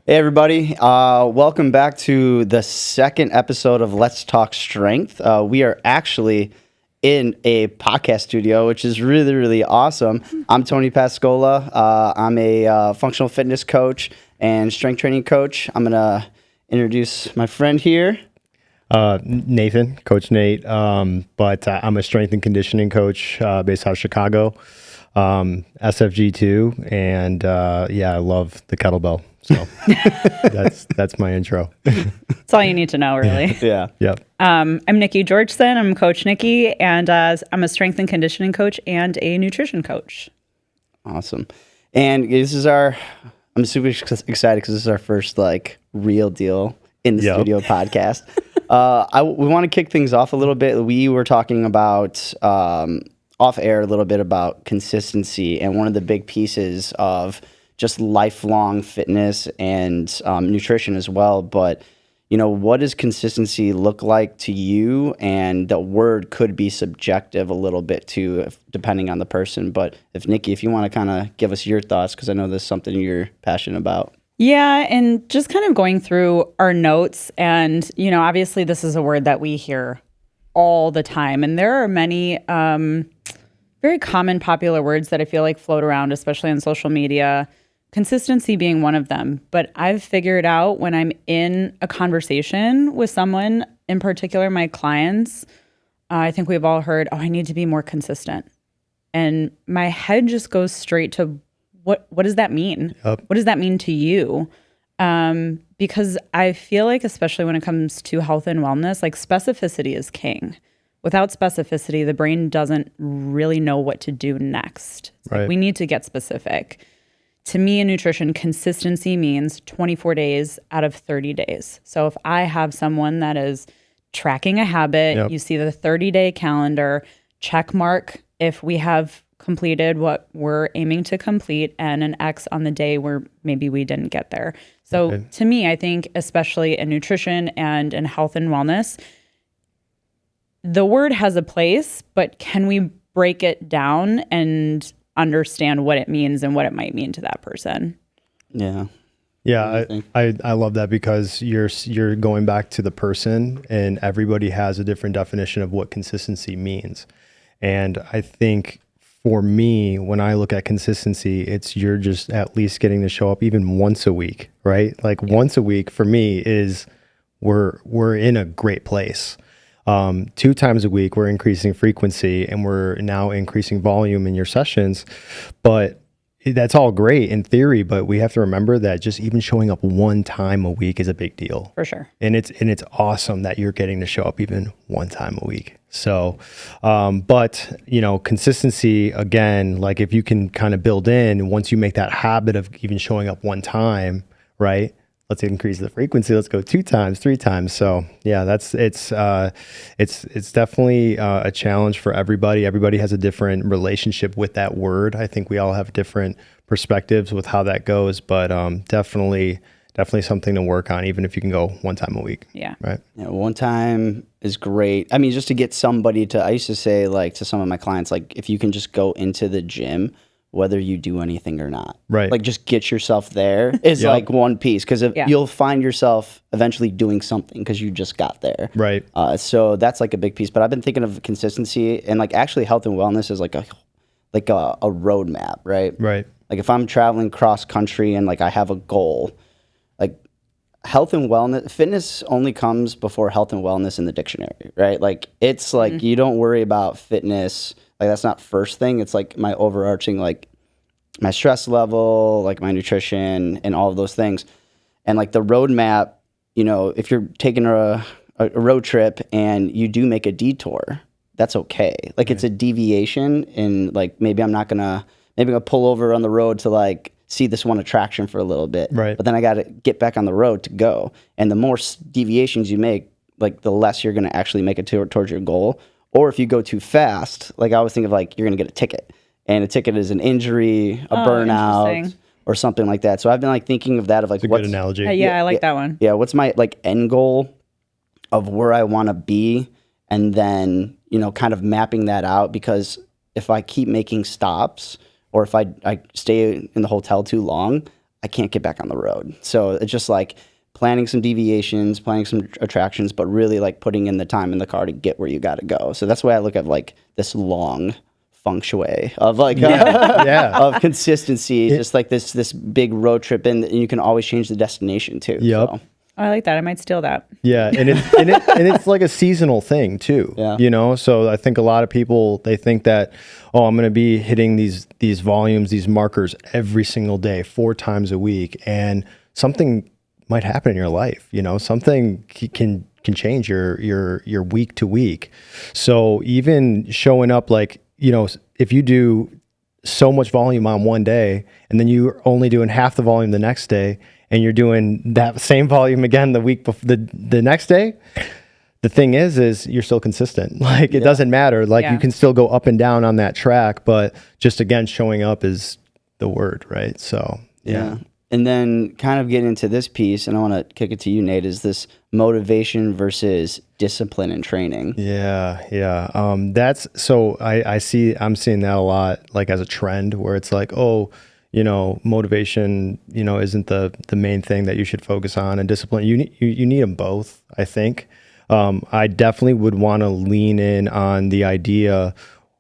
Hey everybody, welcome back to the second episode of Let's Talk Strength. We are actually in a podcast studio, which is really, really awesome. I'm Tony Pascolla. I'm a functional fitness coach and strength training coach. I'm going to introduce my friend here. Nathan, Coach Nate, but I'm a strength and conditioning coach based out of Chicago, SFG2, and I love the kettlebell. So that's my intro. That's all you need to know, really. Yeah. Yep. I'm Nikki Georgeson. I'm Coach Nikki, and I'm a strength and conditioning coach and a nutrition coach. Awesome. And I'm super excited because this is our first real deal in the studio podcast. We want to kick things off a little bit. We were talking about off air a little bit about consistency, and one of the big pieces of just lifelong fitness and nutrition as well. But, what does consistency look like to you? And the word could be subjective a little bit too, depending on the person. But Nikki, if you want to kind of give us your thoughts, because I know this is something you're passionate about. Yeah, and just kind of going through our notes, and, obviously this is a word that we hear all the time. And there are many very common popular words that I feel like float around, especially on social media, consistency being one of them. But I've figured out when I'm in a conversation with someone, in particular my clients, I think we've all heard, I need to be more consistent. And my head just goes straight to what does that mean? Yep. What does that mean to you? Because I feel like, especially when it comes to health and wellness, specificity is king. Without specificity, the brain doesn't really know what to do next. Right. We need to get specific. To me, in nutrition, consistency means 24 days out of 30 days. So if I have someone that is tracking a habit, you see the 30-day calendar, check mark if we have completed what we're aiming to complete, and an X on the day where maybe we didn't get there. So to me, I think, especially in nutrition and in health and wellness, the word has a place, but can we break it down and understand what it means and what it might mean to that person? Yeah. Yeah, I love that, because you're going back to the person, and everybody has a different definition of what consistency means. And I think for me, when I look at consistency, you're just at least getting to show up even once a week, right? Once a week for me is we're in a great place. 2 times a week, we're increasing frequency, and we're now increasing volume in your sessions. But that's all great in theory, but we have to remember that just even showing up 1 time a week is a big deal. For sure. And it's awesome that you're getting to show up even 1 time a week. So, but consistency, again, if you can kind of build in, once you make that habit of even showing up 1 time, right? Let's increase the frequency. Let's go 2 times, 3 times. So yeah, it's definitely a challenge for everybody. Everybody has a different relationship with that word. I think we all have different perspectives with how that goes, but definitely something to work on, even if you can go 1 time a week. Yeah. Right. Yeah, 1 time is great. I mean, just to get somebody I used to say to some of my clients, if you can just go into the gym, whether you do anything or not. Right. Just get yourself there is one piece, because you'll find yourself eventually doing something because you just got there. Right. So that's a big piece. But I've been thinking of consistency, and actually health and wellness is a roadmap, right? Right. If I'm traveling cross country and I have a goal, health and wellness, fitness only comes before health and wellness in the dictionary, right? It's you don't worry about fitness. That's not first thing. It's my overarching, my stress level, my nutrition and all of those things. And the roadmap, if you're taking a road trip and you do make a detour, that's okay. It's a deviation, and maybe I'm gonna pull over on the road to see this one attraction for a little bit. Right. But then I got to get back on the road to go. And the more deviations you make, the less you're going to actually make it towards your goal. Or if you go too fast, I always think of you're going to get a ticket. And a ticket is an injury, a burnout, or something like that. So I've been thinking of that of It's a good analogy. I like that one. Yeah, what's my end goal of where I want to be, and then, kind of mapping that out, because if I keep making stops, or if I stay in the hotel too long, I can't get back on the road. So it's just like planning some deviations, planning some attractions, but really like putting in the time in the car to get where you got to go. So that's why I look at like this long feng shui of like of consistency, just like this big road trip, and you can always change the destination too. Yep. So. I like that. I might steal that. Yeah, and it's like a seasonal thing too. Yeah. You know, so I think a lot of people, they think that, oh, I'm going to be hitting these volumes, these markers every single day, 4 times a week, and something might happen in your life. You know, something can change your week to week. So even showing up, like, you know, if you do so much volume on one day and then you're only doing half the volume the next day, and you're doing that same volume again the week before the next day, the thing is you're still consistent. Like it doesn't matter. Like you can still go up and down on that track, but just again, showing up is the word, right? So yeah. And then kind of getting into this piece, and I want to kick it to you, Nate, is this motivation versus discipline in training. Yeah. That's, so I'm seeing that a lot, like as a trend where it's like, oh, you know, motivation, you know, isn't the main thing that you should focus on, and discipline, you need them both, I think. I definitely would want to lean in on the idea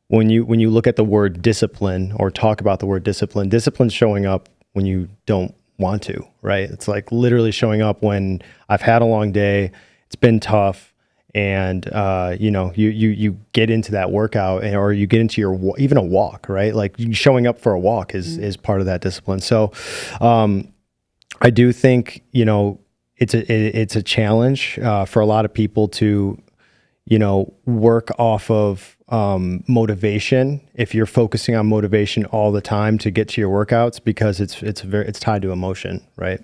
when you look at the word discipline or talk about the word discipline, discipline's showing up when you don't want to, right? It's like literally showing up when I've had a long day, it's been tough, and you know, you get into that workout, or you get into your even a walk, right? Like showing up for a walk is part of that discipline. So I do think, you know, it's a challenge for a lot of people to, you know, work off of motivation if you're focusing on motivation all the time to get to your workouts, because it's tied to emotion, right?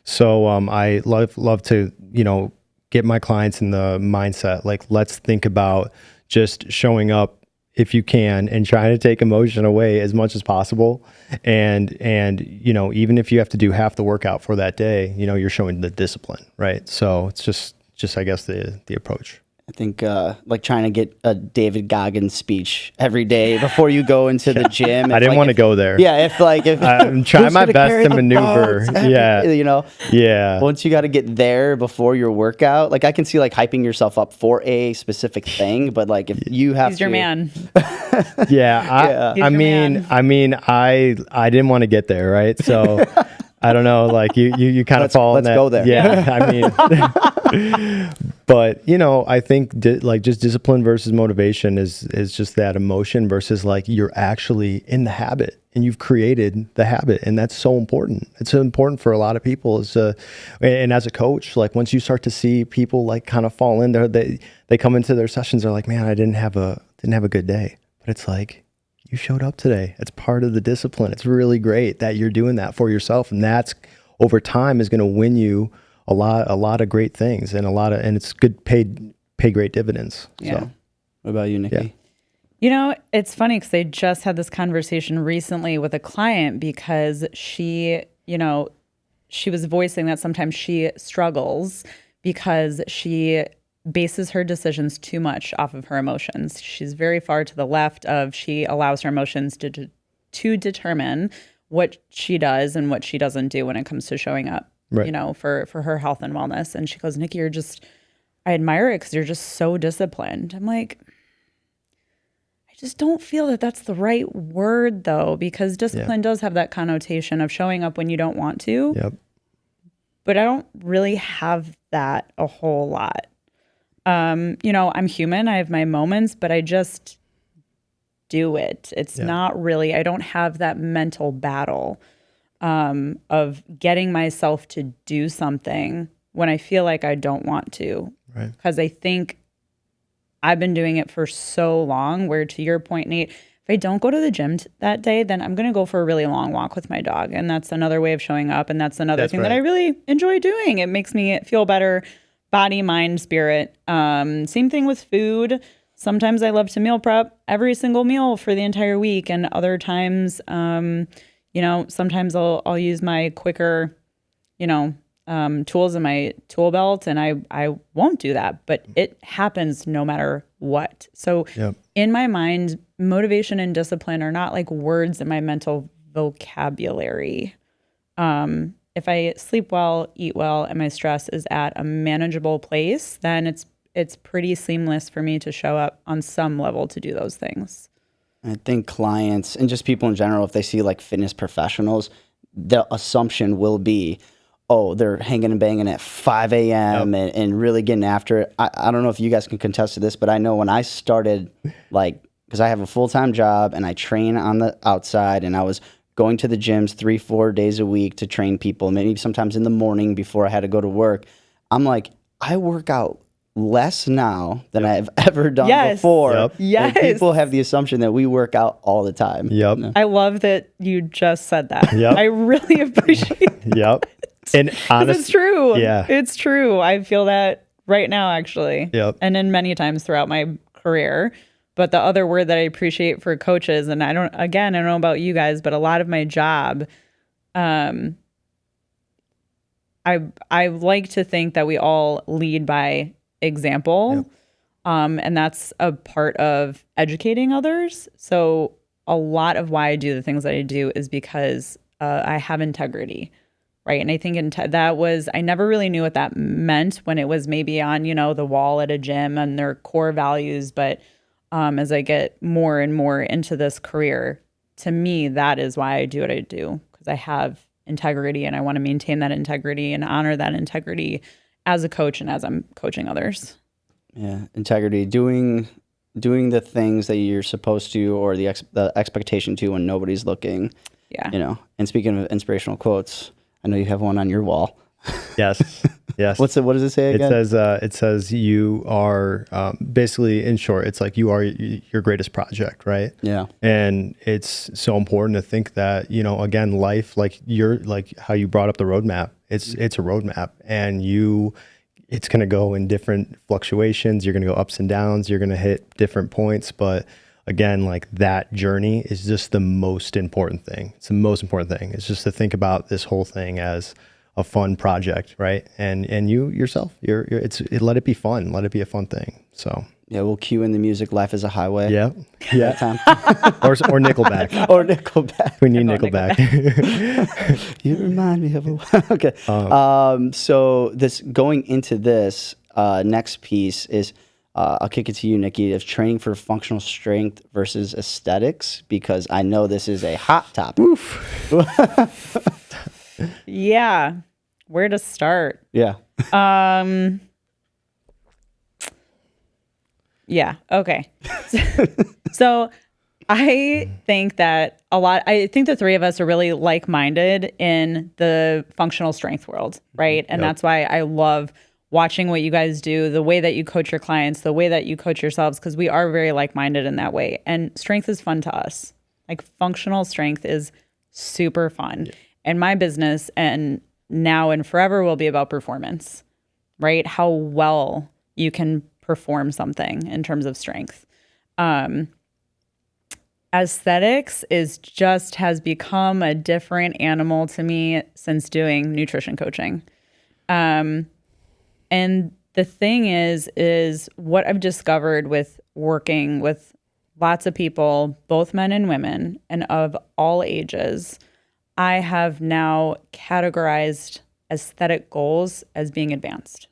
So I love to, you know, get my clients in the mindset, like, let's think about just showing up if you can and trying to take emotion away as much as possible. And, you know, even if you have to do half the workout for that day, you know, you're showing the discipline, right? So it's just, I guess, the approach. I think like trying to get a David Goggins speech every day before you go into the gym. I didn't want to go there. Yeah, if I'm trying my best to maneuver. You know. Yeah. Once you got to get there before your workout, like I can see like hyping yourself up for a specific thing, but like if you have He's your man. I mean, I didn't want to get there, right? So I don't know, like you kind of fall in that. Let's go there. Yeah, I mean, but you know, I think like just discipline versus motivation is just that emotion versus like you're actually in the habit and you've created the habit, and that's so important. It's so important for a lot of people. And as a coach, like once you start to see people like kind of fall in there, they come into their sessions, they're like, man, I didn't have a good day, but it's like, you showed up today. It's part of the discipline. It's really great that you're doing that for yourself, and that's over time is going to win you a lot of great things, and it's good pay great dividends. Yeah. So. What about you, Nikki? Yeah. You know, it's funny because I just had this conversation recently with a client, because she was voicing that sometimes she struggles because she bases her decisions too much off of her emotions. She's very far to the left of, she allows her emotions to determine what she does and what she doesn't do when it comes to showing up, right, you know, for her health and wellness. And she goes, Nikki, I admire it because you're just so disciplined. I'm like, I just don't feel that that's the right word though, because discipline does have that connotation of showing up when you don't want to. Yep. But I don't really have that a whole lot. You know, I'm human. I have my moments, but I just do it. It's not really, I don't have that mental battle of getting myself to do something when I feel like I don't want to. Right. Because I think I've been doing it for so long, where to your point, Nate, if I don't go to the gym that day, then I'm going to go for a really long walk with my dog. And that's another way of showing up. And that's another thing that I really enjoy doing. It makes me feel better. Body, mind, spirit. Same thing with food. Sometimes I love to meal prep every single meal for the entire week, and other times, you know, sometimes I'll use my quicker, you know, tools in my tool belt, and I won't do that, but it happens no matter what. So in my mind, motivation and discipline are not like words in my mental vocabulary. If I sleep well, eat well, and my stress is at a manageable place, then it's pretty seamless for me to show up on some level to do those things. I think clients and just people in general, if they see like fitness professionals, the assumption will be, oh, they're hanging and banging at 5 a.m. and really getting after it. I don't know if you guys can contest to this, but I know when I started, like, because I have a full-time job and I train on the outside, and I was going to the gyms 3-4 days a week to train people, maybe sometimes in the morning before I had to go to work. I'm like, I work out less now than I've ever done before. Yes. And people have the assumption that we work out all the time. I love that you just said that. I really appreciate it. And honestly, it's true. Yeah. It's true. I feel that right now, actually. And in many times throughout my career. But the other word that I appreciate for coaches, and I don't know about you guys, but a lot of my job, I like to think that we all lead by example. And that's a part of educating others. So a lot of why I do the things that I do is because I have integrity, right? And I think I never really knew what that meant when it was maybe on, the wall at a gym and their core values. But as I get more and more into this career, to me, that is why I do what I do, because I have integrity and I want to maintain that integrity and honor that integrity as a coach and as I'm coaching others. Yeah, integrity, doing the things that you're supposed to, or the expectation to when nobody's looking. Yeah. And speaking of inspirational quotes, I know you have one on your wall. Yes. What does it say again? It says you are, basically, in short, it's like you are your greatest project, right? Yeah. And it's so important to think that, again, life, like how you brought up the roadmap, it's a roadmap, and it's going to go in different fluctuations. You're going to go ups and downs. You're going to hit different points. But again, like, that journey is just the most important thing. It's the most important thing. It's just to think about this whole thing as a fun project, right? And you yourself, let it be fun. Let it be a fun thing. So yeah, we'll cue in the music. Life is a Highway. Yeah. Time. or Nickelback. Or Nickelback. We need Nickelback. You remind me of okay. So going into this next piece is, I'll kick it to you, Nikki, of training for functional strength versus aesthetics, because I know this is a hot topic. Yeah. Where to start? Yeah. Yeah. Okay. So I think that I think the three of us are really like-minded in the functional strength world, right? And that's why I love watching what you guys do, the way that you coach your clients, the way that you coach yourselves, because we are very like-minded in that way. And strength is fun to us. Like, functional strength is super fun. And my business, and now and forever, will be about performance, right? How well you can perform something in terms of strength. Aesthetics has become a different animal to me since doing nutrition coaching. And the thing is what I've discovered with working with lots of people, both men and women, and of all ages, I have now categorized aesthetic goals as being advanced,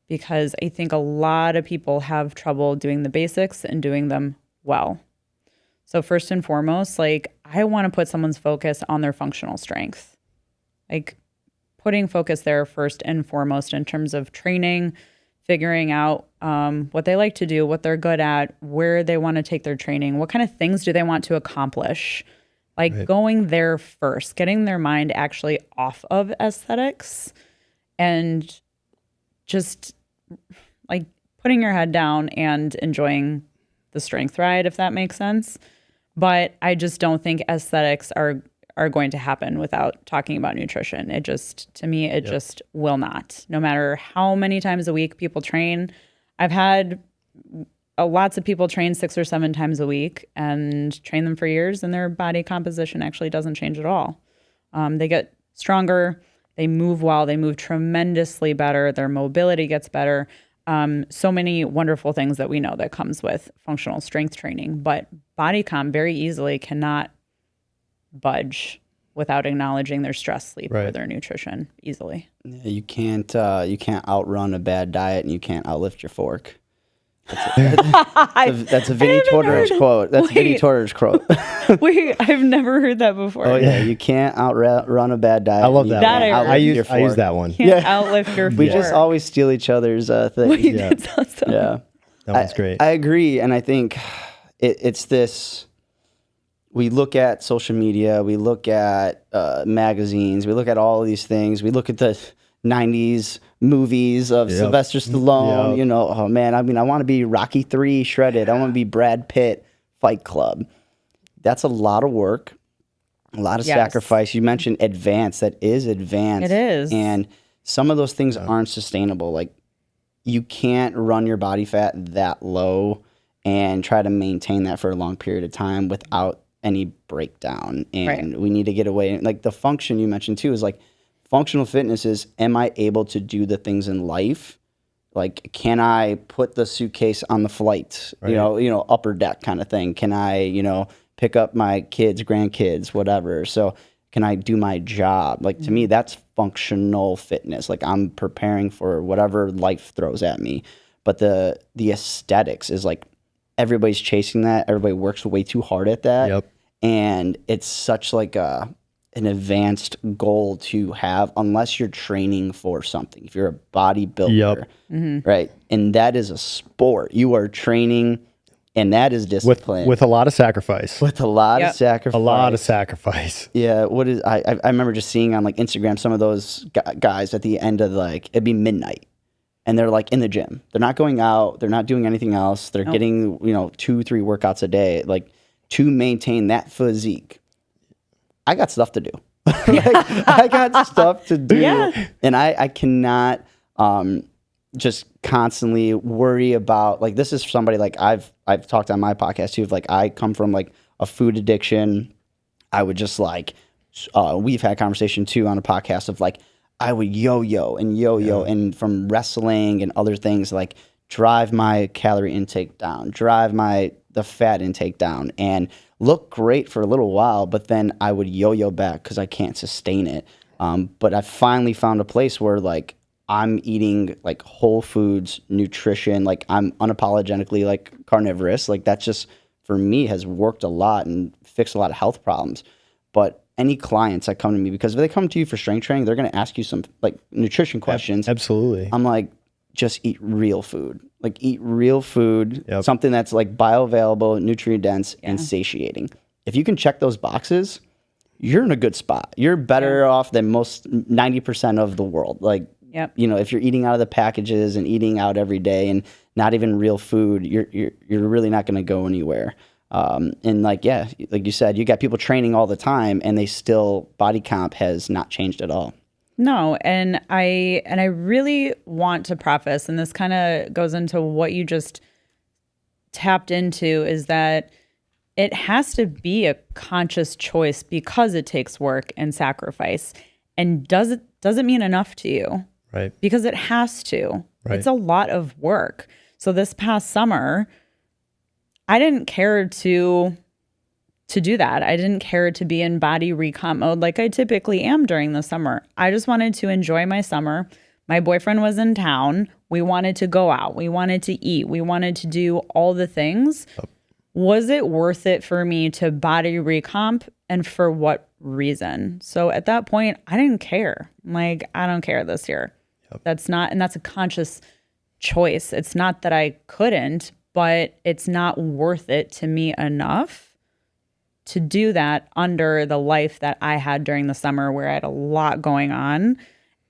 because I think a lot of people have trouble doing the basics and doing them well. So first and foremost, like, I want to put someone's focus on their functional strength, like putting focus there first and foremost in terms of training, figuring out what they like to do, what they're good at, where they want to take their training, what kind of things do they want to accomplish. Like, going there first, getting their mind actually off of aesthetics and just like putting your head down and enjoying the strength ride, if that makes sense. But I just don't think aesthetics are going to happen without talking about nutrition. It just, to me, it just will not. No matter how many times a week people train. I've had lots of people train 6 or 7 times a week and train them for years, and their body composition actually doesn't change at all. They get stronger, they move well, they move tremendously better, their mobility gets better. So many wonderful things that we know that comes with functional strength training, but body comp very easily cannot budge without acknowledging their stress, sleep, or their nutrition easily. Yeah, you can't outrun a bad diet, and you can't outlift your fork. That's a Vinny Tortorich quote. That's a Vinny Tortorich quote. Wait, I've never heard that before. Oh yeah, you can't outrun a bad diet. I love that. I use that one. Can't outlift your fork. We just always steal each other's things. Wait, that's awesome. Yeah, that one's great. I agree, and I think it's this. We look at social media, we look at magazines, we look at all of these things. We look at the 90s movies of Sylvester Stallone, you know, oh man, I mean, I want to be Rocky 3 shredded. I want to be Brad Pitt, Fight Club. That's a lot of work, a lot of sacrifice. You mentioned advanced. That is advanced. It is. And some of those things aren't sustainable. Like, you can't run your body fat that low and try to maintain that for a long period of time without any breakdown. And we need to get away. Like, the function you mentioned too is like, functional fitness is, am I able to do the things in life? Like, can I put the suitcase on the flight, you know, upper deck kind of thing? Can I, you know, pick up my kids, grandkids, whatever? So can I do my job? Like, to me, that's functional fitness. Like, I'm preparing for whatever life throws at me. But the aesthetics is like, everybody's chasing that. Everybody works way too hard at that. Yep. And it's such like an advanced goal to have, unless you're training for something. If you're a bodybuilder, right? And that is a sport. You are training, and that is discipline. With a lot of sacrifice. With a lot of sacrifice. A lot of sacrifice. Yeah. What is, I remember just seeing on like Instagram, some of those guys at the end of like, it'd be midnight, and they're like in the gym. They're not going out. They're not doing anything else. They're getting, you know, 2-3 workouts a day, like, to maintain that physique. I got stuff to do. I got stuff to do. And I cannot just constantly worry about, like, this is somebody, like, I've talked on my podcast too, of like, I come from like a food addiction. I would just like, we've had conversation too on a podcast of like, I would yo-yo and from wrestling and other things, like, drive my calorie intake down, drive the fat intake down, and look great for a little while, but then I would yo-yo back because I can't sustain it. But I finally found a place where, like, I'm eating like whole foods, nutrition, like, I'm unapologetically like carnivorous. Like, that's just, for me, has worked a lot and fixed a lot of health problems. But any clients that come to me, because if they come to you for strength training, they're going to ask you some like nutrition questions. Absolutely. I'm like, just eat real food. Like, eat real food, something that's like bioavailable, nutrient dense, and satiating. If you can check those boxes, you're in a good spot. You're better off than most 90% of the world. Like, you know, if you're eating out of the packages and eating out every day and not even real food, you're really not going to go anywhere. And like, like you said, you got people training all the time, and they still, body comp has not changed at all. No, and I really want to preface, and this kind of goes into what you just tapped into, is that it has to be a conscious choice because it takes work and sacrifice. And does it mean enough to you? Right. Because it has to. Right. It's a lot of work. So this past summer, I didn't care to do that. I didn't care to be in body recomp mode like I typically am during the summer. I just wanted to enjoy my summer. My boyfriend was in town. We wanted to go out. We wanted to eat. We wanted to do all the things. Was it worth it for me to body recomp, and for what reason? So at that point, I didn't care. Like, I don't care this year. That's a conscious choice. It's not that I couldn't, but it's not worth it to me enough to do that under the life that I had during the summer, where I had a lot going on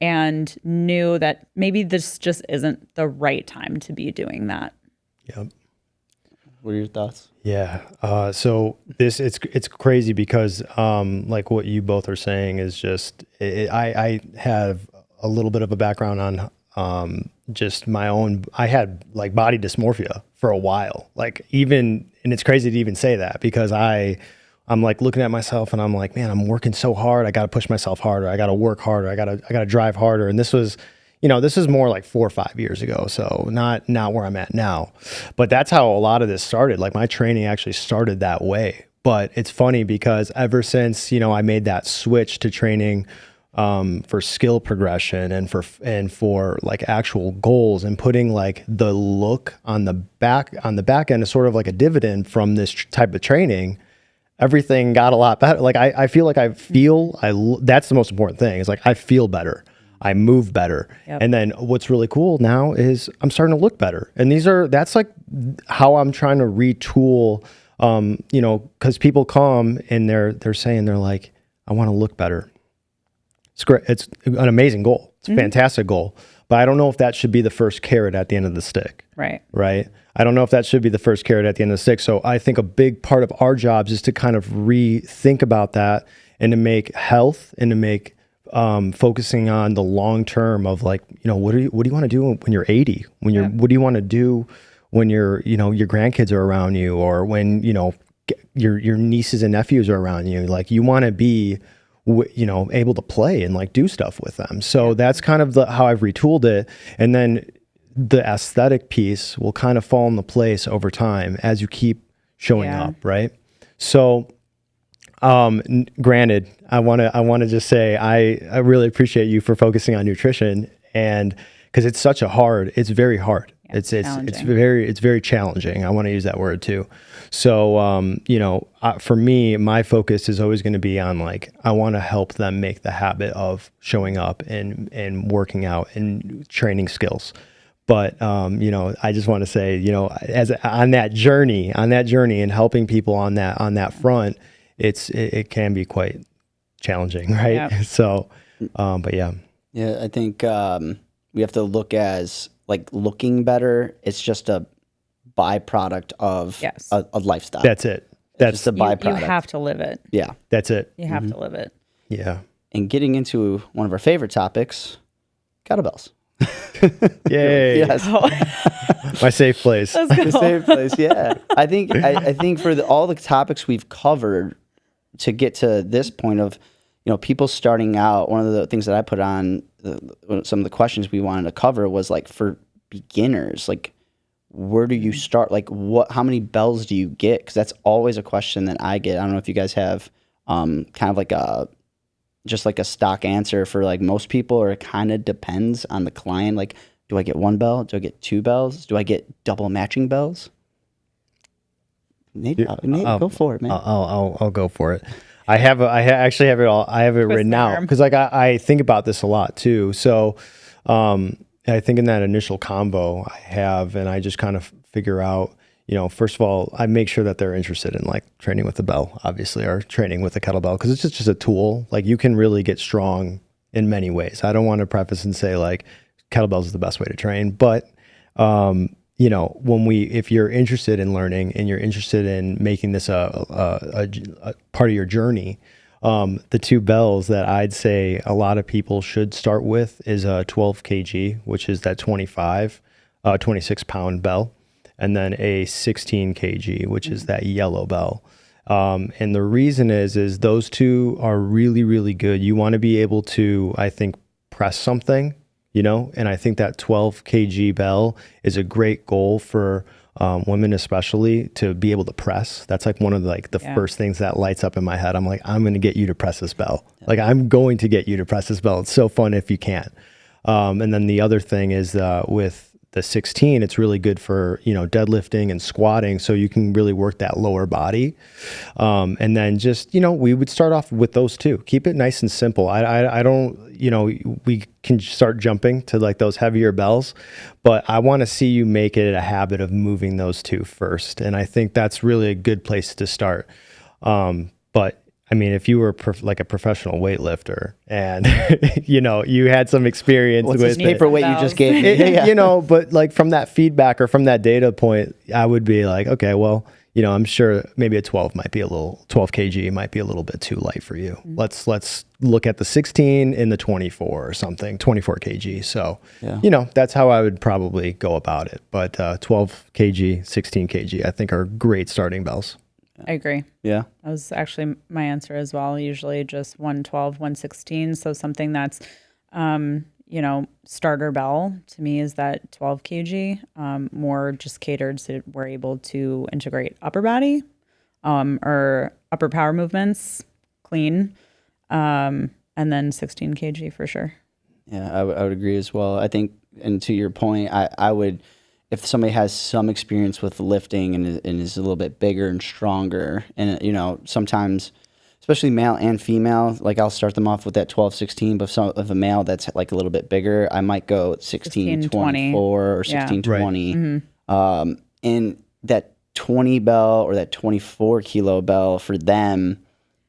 and knew that maybe this just isn't the right time to be doing that. Yep. What are your thoughts? Yeah. So it's crazy because like what you both are saying is just, I have a little bit of a background on just my own, I had like body dysmorphia for a while, like even, and it's crazy to even say that because I'm like looking at myself and I'm like, man, I'm working so hard. I got to push myself harder. I got to work harder. I got to drive harder. And this was, you know, this is more like 4 or 5 years ago. So not where I'm at now, but that's how a lot of this started. Like my training actually started that way. But it's funny because ever since, I made that switch to training for skill progression and for like actual goals, and putting like the look on the back end is sort of like a dividend from this type of training, everything got a lot better. Like I feel like that's the most important thing. It's like I feel better. I move better. Yep. And then what's really cool now is I'm starting to look better. And that's like how I'm trying to retool, because people come and they're saying, they're like, I want to look better. It's great. It's an amazing goal. It's a fantastic goal. But I don't know if that should be the first carrot at the end of the stick. Right. Right. I don't know if that should be the first carrot at the end of the stick. So I think a big part of our jobs is to kind of rethink about that, and to make health, and to make focusing on the long term of like, what do you want to do when you're 80? What do you want to do when your grandkids are around you, or when, your nieces and nephews are around you? Like, you want to be, able to play and like do stuff with them. So that's kind of how I've retooled it. And then the aesthetic piece will kind of fall into place over time as you keep showing up. Right. So, granted, I want to just say, I really appreciate you for focusing on nutrition, and because it's very hard. Yeah, it's very challenging. I want to use that word too. So, for me, my focus is always going to be on like, I want to help them make the habit of showing up and working out and training skills. But, I just want to say, on that journey and helping people on that front, it can be quite challenging, right? Yep. So, but yeah. Yeah, I think we have to look as like looking better. It's just a byproduct of a lifestyle. That's it. That's just a byproduct. You have to live it. Yeah. That's it. You have to live it. Yeah. And getting into one of our favorite topics, kettlebells. Yay. Yes. My safe place. Let's go. The safe place, yeah. I think for all the topics we've covered, to get to this point of, people starting out, one of the things that I put on some of the questions we wanted to cover was like, for beginners, like, where do you start? Like, how many bells do you get? Because that's always a question that I get. I don't know if you guys have kind of like just like a stock answer for like most people, or it kind of depends on the client. Like, do I get one bell? Do I get two bells? Do I get double matching bells? Nate, go for it, man. I'll go for it. I actually have it all. I have it written out because like I think about this a lot too. So I think in that initial combo I have, and I just kind of figure out, first of all, I make sure that they're interested in like training with the bell, obviously, or training with the kettlebell, because it's just a tool. Like, you can really get strong in many ways. I don't want to preface and say like kettlebells is the best way to train, but if you're interested in learning and you're interested in making this a part of your journey, the two bells that I'd say a lot of people should start with is a 12 kg, which is that 26 pound bell, and then a 16 kg, which is that yellow bell. And the reason is those two are really, really good. You want to be able to, I think, press something, and I think that 12 kg bell is a great goal for women, especially, to be able to press. That's like one of the first things that lights up in my head. I'm like, I'm going to get you to press this bell. Yeah. Like, I'm going to get you to press this bell. It's so fun if you can. And then the other thing is with the 16, it's really good for, deadlifting and squatting. So you can really work that lower body. And then just, we would start off with those two. Keep it nice and simple. I don't, we can start jumping to like those heavier bells, but I want to see you make it a habit of moving those two first. And I think that's really a good place to start. But I mean, if you were like a professional weightlifter and, you had some experience with this paperweight you just gave me? But like from that feedback or from that data point, I would be like, okay, well, I'm sure maybe a 12 kg might be a little bit too light for you. Mm-hmm. Let's look at the 16 and the 24 or something, 24 kg. So, that's how I would probably go about it. But 12 kg, 16 kg, I think are great starting bells. I agree. Yeah. That was actually my answer as well. Usually just 112, 116. So something that's, starter bell to me is that 12 kg, more just catered so we're able to integrate upper body. or upper power movements, clean, and then 16 kg for sure. Yeah, I would agree as well. I think, and to your point, I would, if somebody has some experience with lifting and is a little bit bigger and stronger, and sometimes, especially male and female, like I'll start them off with that 12, 16, but if a male that's like a little bit bigger, I might go 16, 24 or 16, 20. Mm-hmm. And that 20 bell or that 24 kilo bell for them,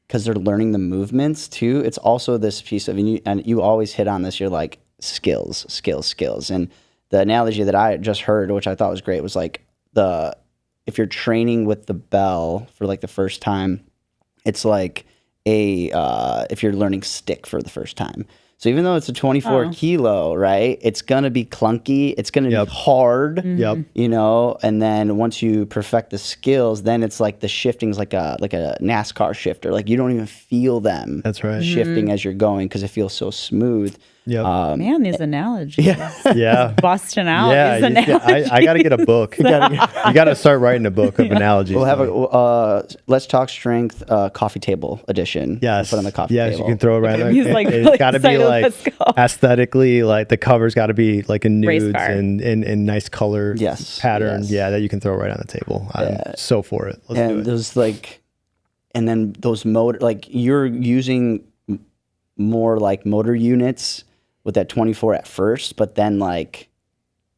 because they're learning the movements too. It's also this piece of, and you always hit on this, you're like skills. And the analogy that I just heard, which I thought was great, was like if you're training with the bell for like the first time, it's like if you're learning stick for the first time. So even though it's a 24 kilo, right, it's going to be clunky. It's going to be hard, and then once you perfect the skills, then it's like the shifting's like a NASCAR shifter. Like you don't even feel them shifting as you're going because it feels so smooth. Man, these analogies. Yeah. Busting out these analogies. I got to get a book. You got to start writing a book of analogies. We'll have a Let's Talk Strength coffee table edition. Yes. Put on the coffee table. Yes, you can throw it right on. It's got to be like aesthetically, like the cover's got to be like in nudes and nice color pattern. Yes. Yeah, that you can throw right on the table. I'm so for it. Let's do it. There's and then those motor, like you're using more like motor units with that 24 at first, but then like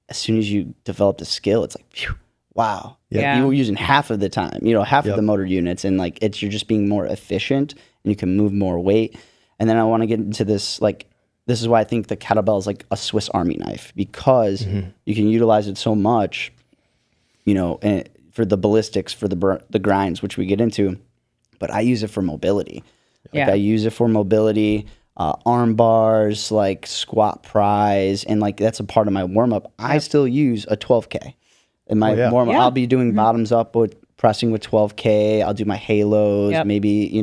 as soon as you develop the skill, it's like, phew, wow. You were using half of the time, half of the motor units, and like you're just being more efficient and you can move more weight. And then I want to get into this, like, this is why I think the kettlebell is like a Swiss Army knife, because you can utilize it so much, and for the ballistics, for the grinds, which we get into, but I use it for mobility. I use it for mobility, arm bars, like squat prize, and like that's a part of my warm up. I still use a 12K in my warm up. I'll be doing bottoms up with pressing with 12K. I'll do my halos, maybe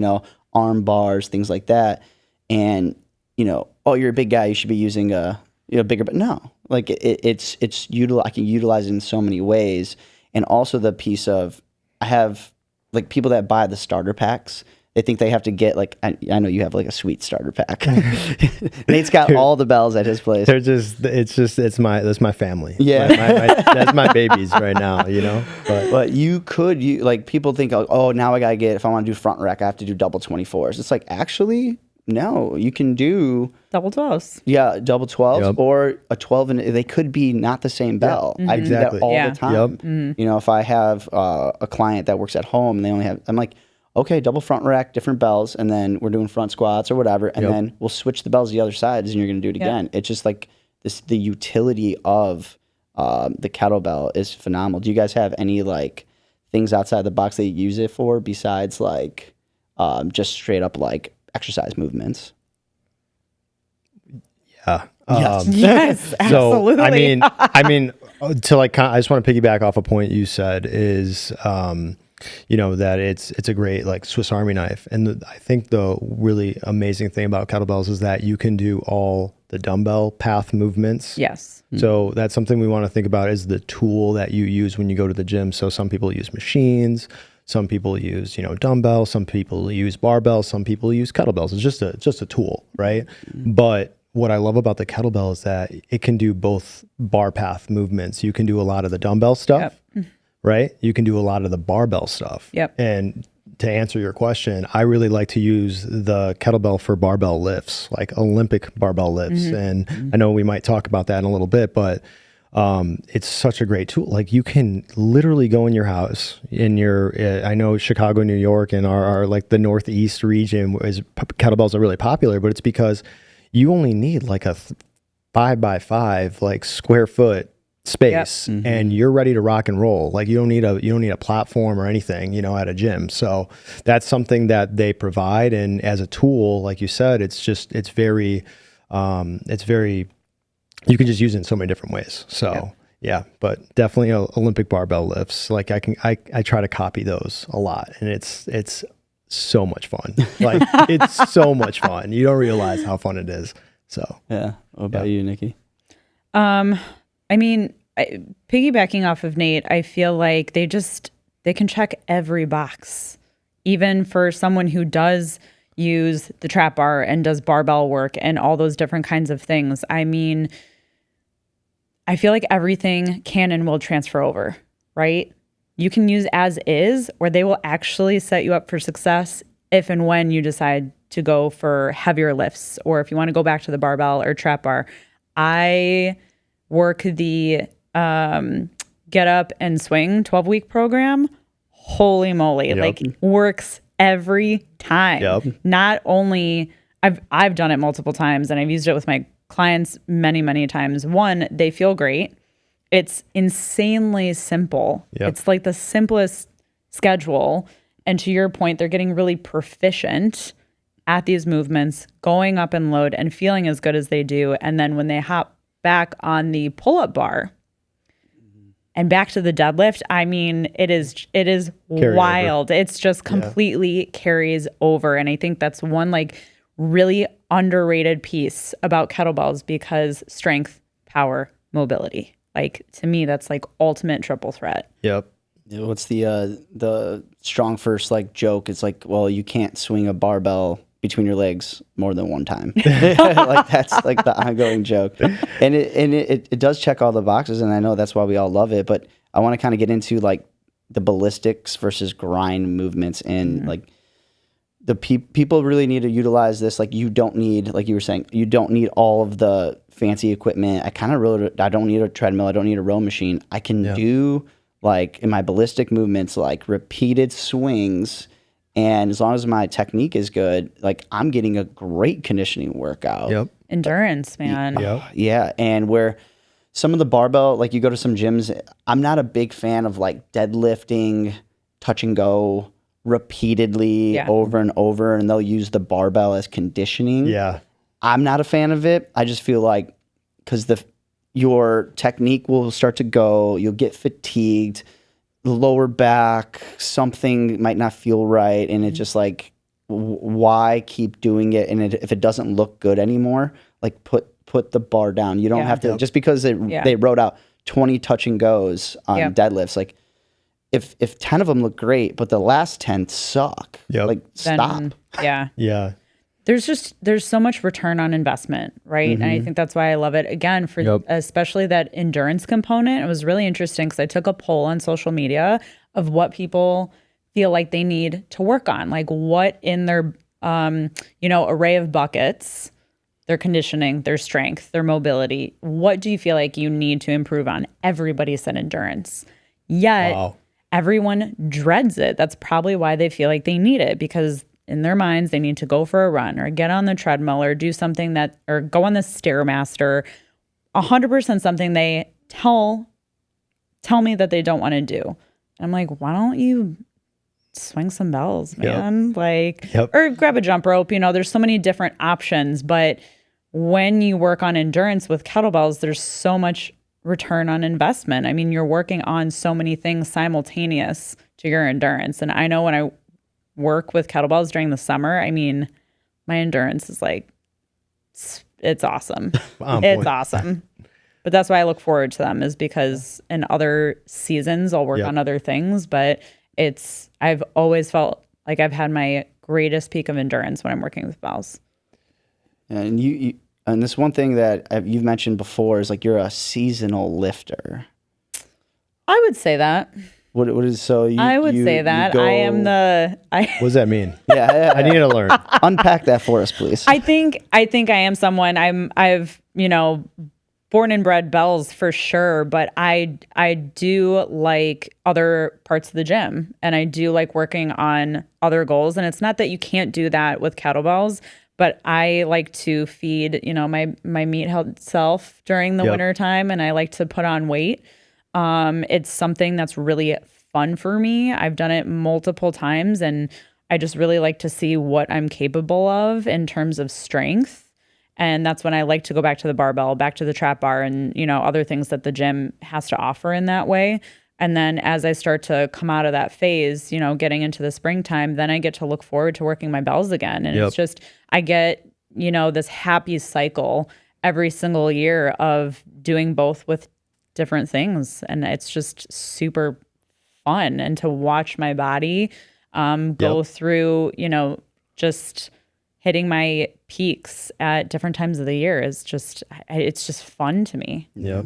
arm bars, things like that. And you're a big guy, you should be using a bigger. But no, like it's I can utilize it in so many ways. And also the piece of, I have like people that buy the starter packs. They think they have to get like, I know you have like a sweet starter pack. Nate's got all the bells at his place. That's my family. Yeah. That's my babies right now, But like people think, oh, now I got to if I want to do front rack, I have to do double 24s. It's like, actually, no, you can do double 12s. Yeah, double 12s or a 12, and they could be not the same bell. I do that all the time. If I have a client that works at home and they only have, I'm like, okay, double front rack, different bells, and then we're doing front squats or whatever, and then we'll switch the bells to the other sides, and you're going to do it again. It's just like this. The utility of the kettlebell is phenomenal. Do you guys have any like things outside the box that you use it for besides like just straight up like exercise movements? Yeah. Yes, absolutely. So I mean, to like, I just want to piggyback off a point you said is. That it's a great like Swiss Army knife. And I think the really amazing thing about kettlebells is that you can do all the dumbbell path movements. Yes. So that's something we want to think about is the tool that you use when you go to the gym. So some people use machines, some people use, dumbbells, some people use barbells, some people use kettlebells. It's just a tool, right? But what I love about the kettlebell is that it can do both bar path movements. You can do a lot of the dumbbell stuff. Right? You can do a lot of the barbell stuff. And to answer your question, I really like to use the kettlebell for barbell lifts, like Olympic barbell lifts. And I know we might talk about that in a little bit, but it's such a great tool. Like you can literally go in your house I know Chicago, New York, and our like the Northeast region is kettlebells are really popular, but it's because you only need like a 5x5 like square foot space and you're ready to rock and roll. Like you don't need a platform or anything, at a gym. So that's something that they provide. And as a tool, like you said, it's very, you can just use it in so many different ways. So but definitely Olympic barbell lifts. Like I try to copy those a lot, and it's so much fun. Like it's so much fun. You don't realize how fun it is. So what about you, Nikki? I mean, piggybacking off of Nate, I feel like they can check every box even for someone who does use the trap bar and does barbell work and all those different kinds of things. I mean, I feel like everything can and will transfer over, right? You can use as is, or they will actually set you up for success if and when you decide to go for heavier lifts, or if you want to go back to the barbell or trap bar. I work the Get Up and Swing 12-week program. Holy moly, like works every time. Not only, I've done it multiple times and I've used it with my clients many, many times. One, they feel great. It's insanely simple. It's like the simplest schedule. And to your point, they're getting really proficient at these movements, going up in load and feeling as good as they do. And then when they hop back on the pull-up bar and back to the deadlift, I mean, it is wild. Over. It's just completely carries over. And I think that's one like really underrated piece about kettlebells, because strength, power, mobility. Like, to me, that's like ultimate triple threat. What's the strong first like joke? It's like, well, you can't swing a barbell between your legs more than one time. Like, that's like the ongoing joke. And it does check all the boxes, and I know that's why we all love it. But I want to kind of get into like the ballistics versus grind movements, and like the people really need to utilize this. Like, you don't need, like you were saying, you don't need all of the fancy equipment. I don't need a treadmill. I don't need a row machine. I can do like in my ballistic movements, like repeated swings. And as long as my technique is good, like I'm getting a great conditioning workout. Endurance, man. Yeah. And where some of the barbell, like you go to some gyms, I'm not a big fan of like deadlifting, touch and go repeatedly over and over, and they'll use the barbell as conditioning. I'm not a fan of it. I just feel like because your technique will start to go, you'll get fatigued, the lower back, something might not feel right, and it's just like, why keep doing it? And if it doesn't look good anymore, like put the bar down. You don't have to, just because they wrote out 20 touch and goes on deadlifts, like if 10 of them look great, but the last 10 suck, like stop. There's so much return on investment, right? And I think that's why I love it. Again, for especially that endurance component, it was really interesting because I took a poll on social media of what people feel like they need to work on, like what in their array of buckets, their conditioning, their strength, their mobility, what do you feel like you need to improve on? Everybody said endurance. Yet everyone dreads it. That's probably why they feel like they need it, because in their minds, they need to go for a run or get on the treadmill or do something or go on the Stairmaster. 100% something they tell me that they don't want to do. And I'm like, why don't you swing some bells, man? Or grab a jump rope. There's so many different options. But when you work on endurance with kettlebells, there's so much return on investment. I mean, you're working on so many things simultaneous to your endurance. And I know when I work with kettlebells during the summer, I mean, my endurance is like, it's awesome. It's awesome. But that's why I look forward to them, is because in other seasons I'll work on other things, but I've always felt like I've had my greatest peak of endurance when I'm working with bells. And and this one thing that you've mentioned before is like you're a seasonal lifter. I would say that. What is so? I would say that I am the. What does that mean? I need to learn. Unpack that for us, please. I think I am someone. I've born and bred bells for sure, but I do like other parts of the gym, and I do like working on other goals. And it's not that you can't do that with kettlebells, but I like to feed my meat health self during the winter time, and I like to put on weight. It's something that's really fun for me. I've done it multiple times, and I just really like to see what I'm capable of in terms of strength. And that's when I like to go back to the barbell, back to the trap bar, and, other things that the gym has to offer in that way. And then as I start to come out of that phase, getting into the springtime, then I get to look forward to working my bells again. And it's just, I get, this happy cycle every single year of doing both with different things, and it's just super fun. And to watch my body go through, just hitting my peaks at different times of the year it's just fun to me. Yeah.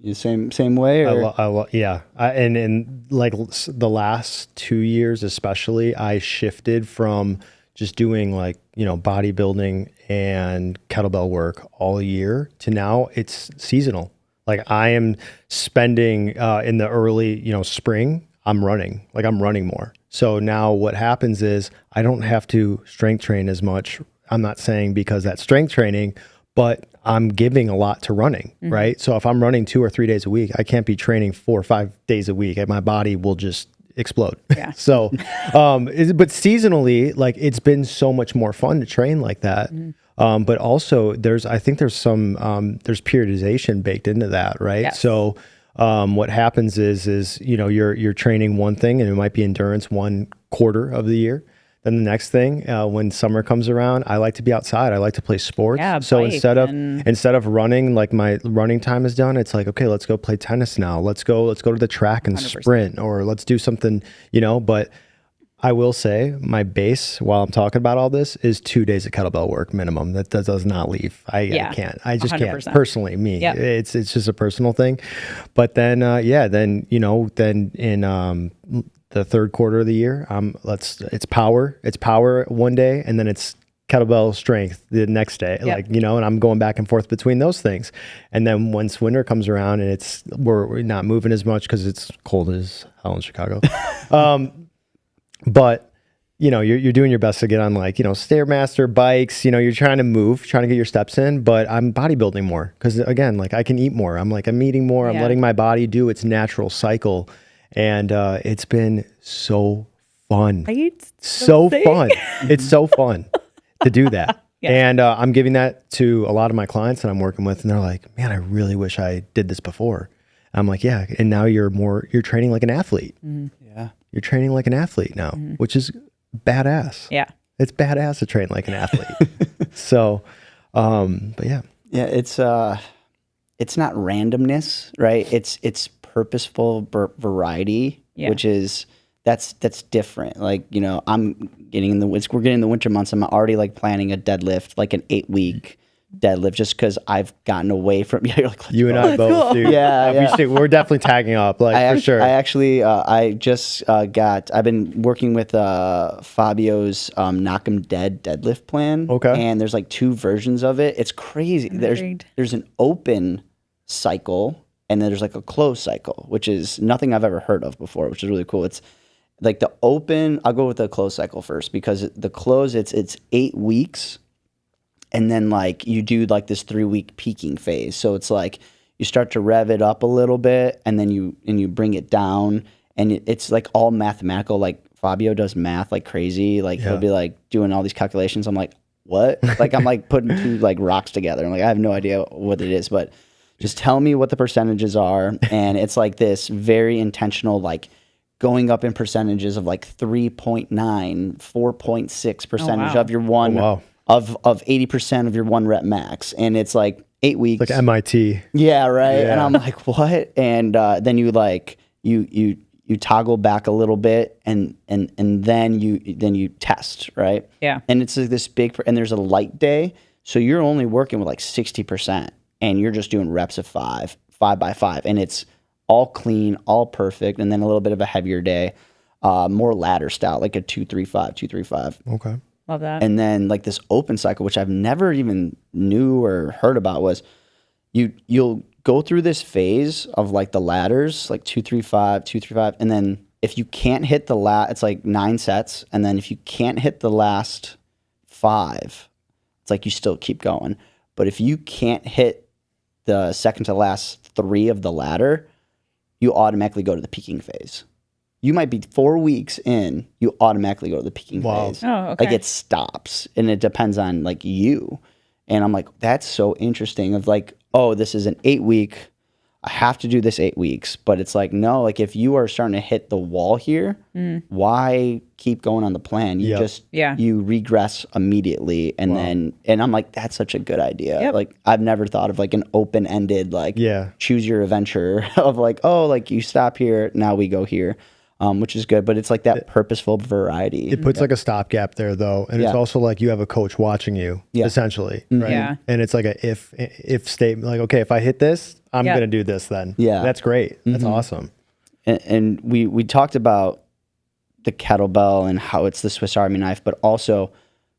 You same way? Or? Yeah. And like the last 2 years, especially, I shifted from just doing like, bodybuilding and kettlebell work all year to now it's seasonal. Like I am spending in the early, spring, I'm running more. So now what happens is I don't have to strength train as much. I'm not saying because that's strength training, but I'm giving a lot to running, right? So if I'm running 2 or 3 days a week, I can't be training 4 or 5 days a week. My body will just explode. Yeah. So, but seasonally, like it's been so much more fun to train like that. But also I think there's some, there's periodization baked into that, right? Yes. So, what happens is you're training one thing and it might be endurance 1 quarter of the year. Then the next thing, when summer comes around, I like to be outside. I like to play sports. Yeah, so instead of running, like my running time is done, it's like, okay, let's go play tennis now. Let's go to the track and 100%. Sprint, or let's do something, but I will say my base while I'm talking about all this is 2 days of kettlebell work minimum. That does not leave. I can't. I just 100%. Can't personally. Me, it's just a personal thing. But then, then in the third quarter of the year, it's power one day, and then it's kettlebell strength the next day, and I'm going back and forth between those things. And then once winter comes around and we're not moving as much because it's cold as hell in Chicago. But you're doing your best to get on like, Stairmaster bikes, you're trying to get your steps in, but I'm bodybuilding more because again, like I can eat more. I'm eating more. I'm letting my body do its natural cycle. And it's been so fun. So fun. It's so fun to do that. And I'm giving that to a lot of my clients that I'm working with, and they're like, man, I really wish I did this before. I'm like, yeah. And now you're training like an athlete. Yeah. You're training like an athlete now, which is badass. Yeah. It's badass to train like an athlete. So, but yeah. Yeah. It's not randomness, right? It's purposeful variety, which is that's different. Like, I'm getting we're getting in the winter months. I'm already like planning a deadlift, like an 8-week deadlift, just because I've gotten away from you and I both, dude. Yeah. We're definitely tagging up, for sure. I just I've been working with Fabio's Knock 'em Dead deadlift plan. Okay. And there's like 2 versions of it. It's crazy. There's an open cycle, and then there's like a closed cycle, which is nothing I've ever heard of before, which is really cool. It's like the open, I'll go with the closed cycle first, because the closed, it's 8 weeks. And then like you do like this 3-week peaking phase. So it's like you start to rev it up a little bit, and then you bring it down, and it's like all mathematical. Like Fabio does math like crazy. Like he'll be like doing all these calculations. I'm like, what? Like I'm like putting 2 like rocks together. I'm like, I have no idea what it is, but just tell me what the percentages are. And it's like this very intentional, like going up in percentages of like 3.9, 4.6 percentage of your one, of 80% of your 1 rep max. And it's like 8 weeks. Like MIT. Yeah, right. Yeah. And I'm like, what? And then you like, you toggle back a little bit, and then you test, right? Yeah. And it's like this big, and there's a light day. So you're only working with like 60%. And you're just doing reps of 5 by 5, and it's all clean, all perfect, and then a little bit of a heavier day, more ladder style, like a 2-3-5, 2-3-5. Okay, love that. And then like this open cycle, which I've never even knew or heard about, was you'll go through this phase of like the ladders, like 2-3-5, 2-3-5, and then if you can't hit it's like 9 sets, and then if you can't hit the last 5, it's like you still keep going. But if you can't hit the second to last 3 of the ladder, you automatically go to the peaking phase. You might be 4 weeks in, you automatically go to the peaking phase. Oh, okay. Like it stops, and it depends on like you. And I'm like, that's so interesting of like, oh, this is an 8-week, I have to do this 8 weeks. But it's like, no, like if you are starting to hit the wall here, why keep going on the plan? You you regress immediately. And and I'm like, that's such a good idea. Yep. Like I've never thought of like an open-ended, like choose your adventure of like, oh, like you stop here, now we go here. which is good. But it's like that purposeful variety. It puts like a stopgap there, though, and it's also like you have a coach watching you, essentially, right? Yeah. And it's like a if statement, like, okay, if I hit this, I'm gonna do this. Then that's great. That's awesome. And we talked about the kettlebell and how it's the Swiss Army knife, but also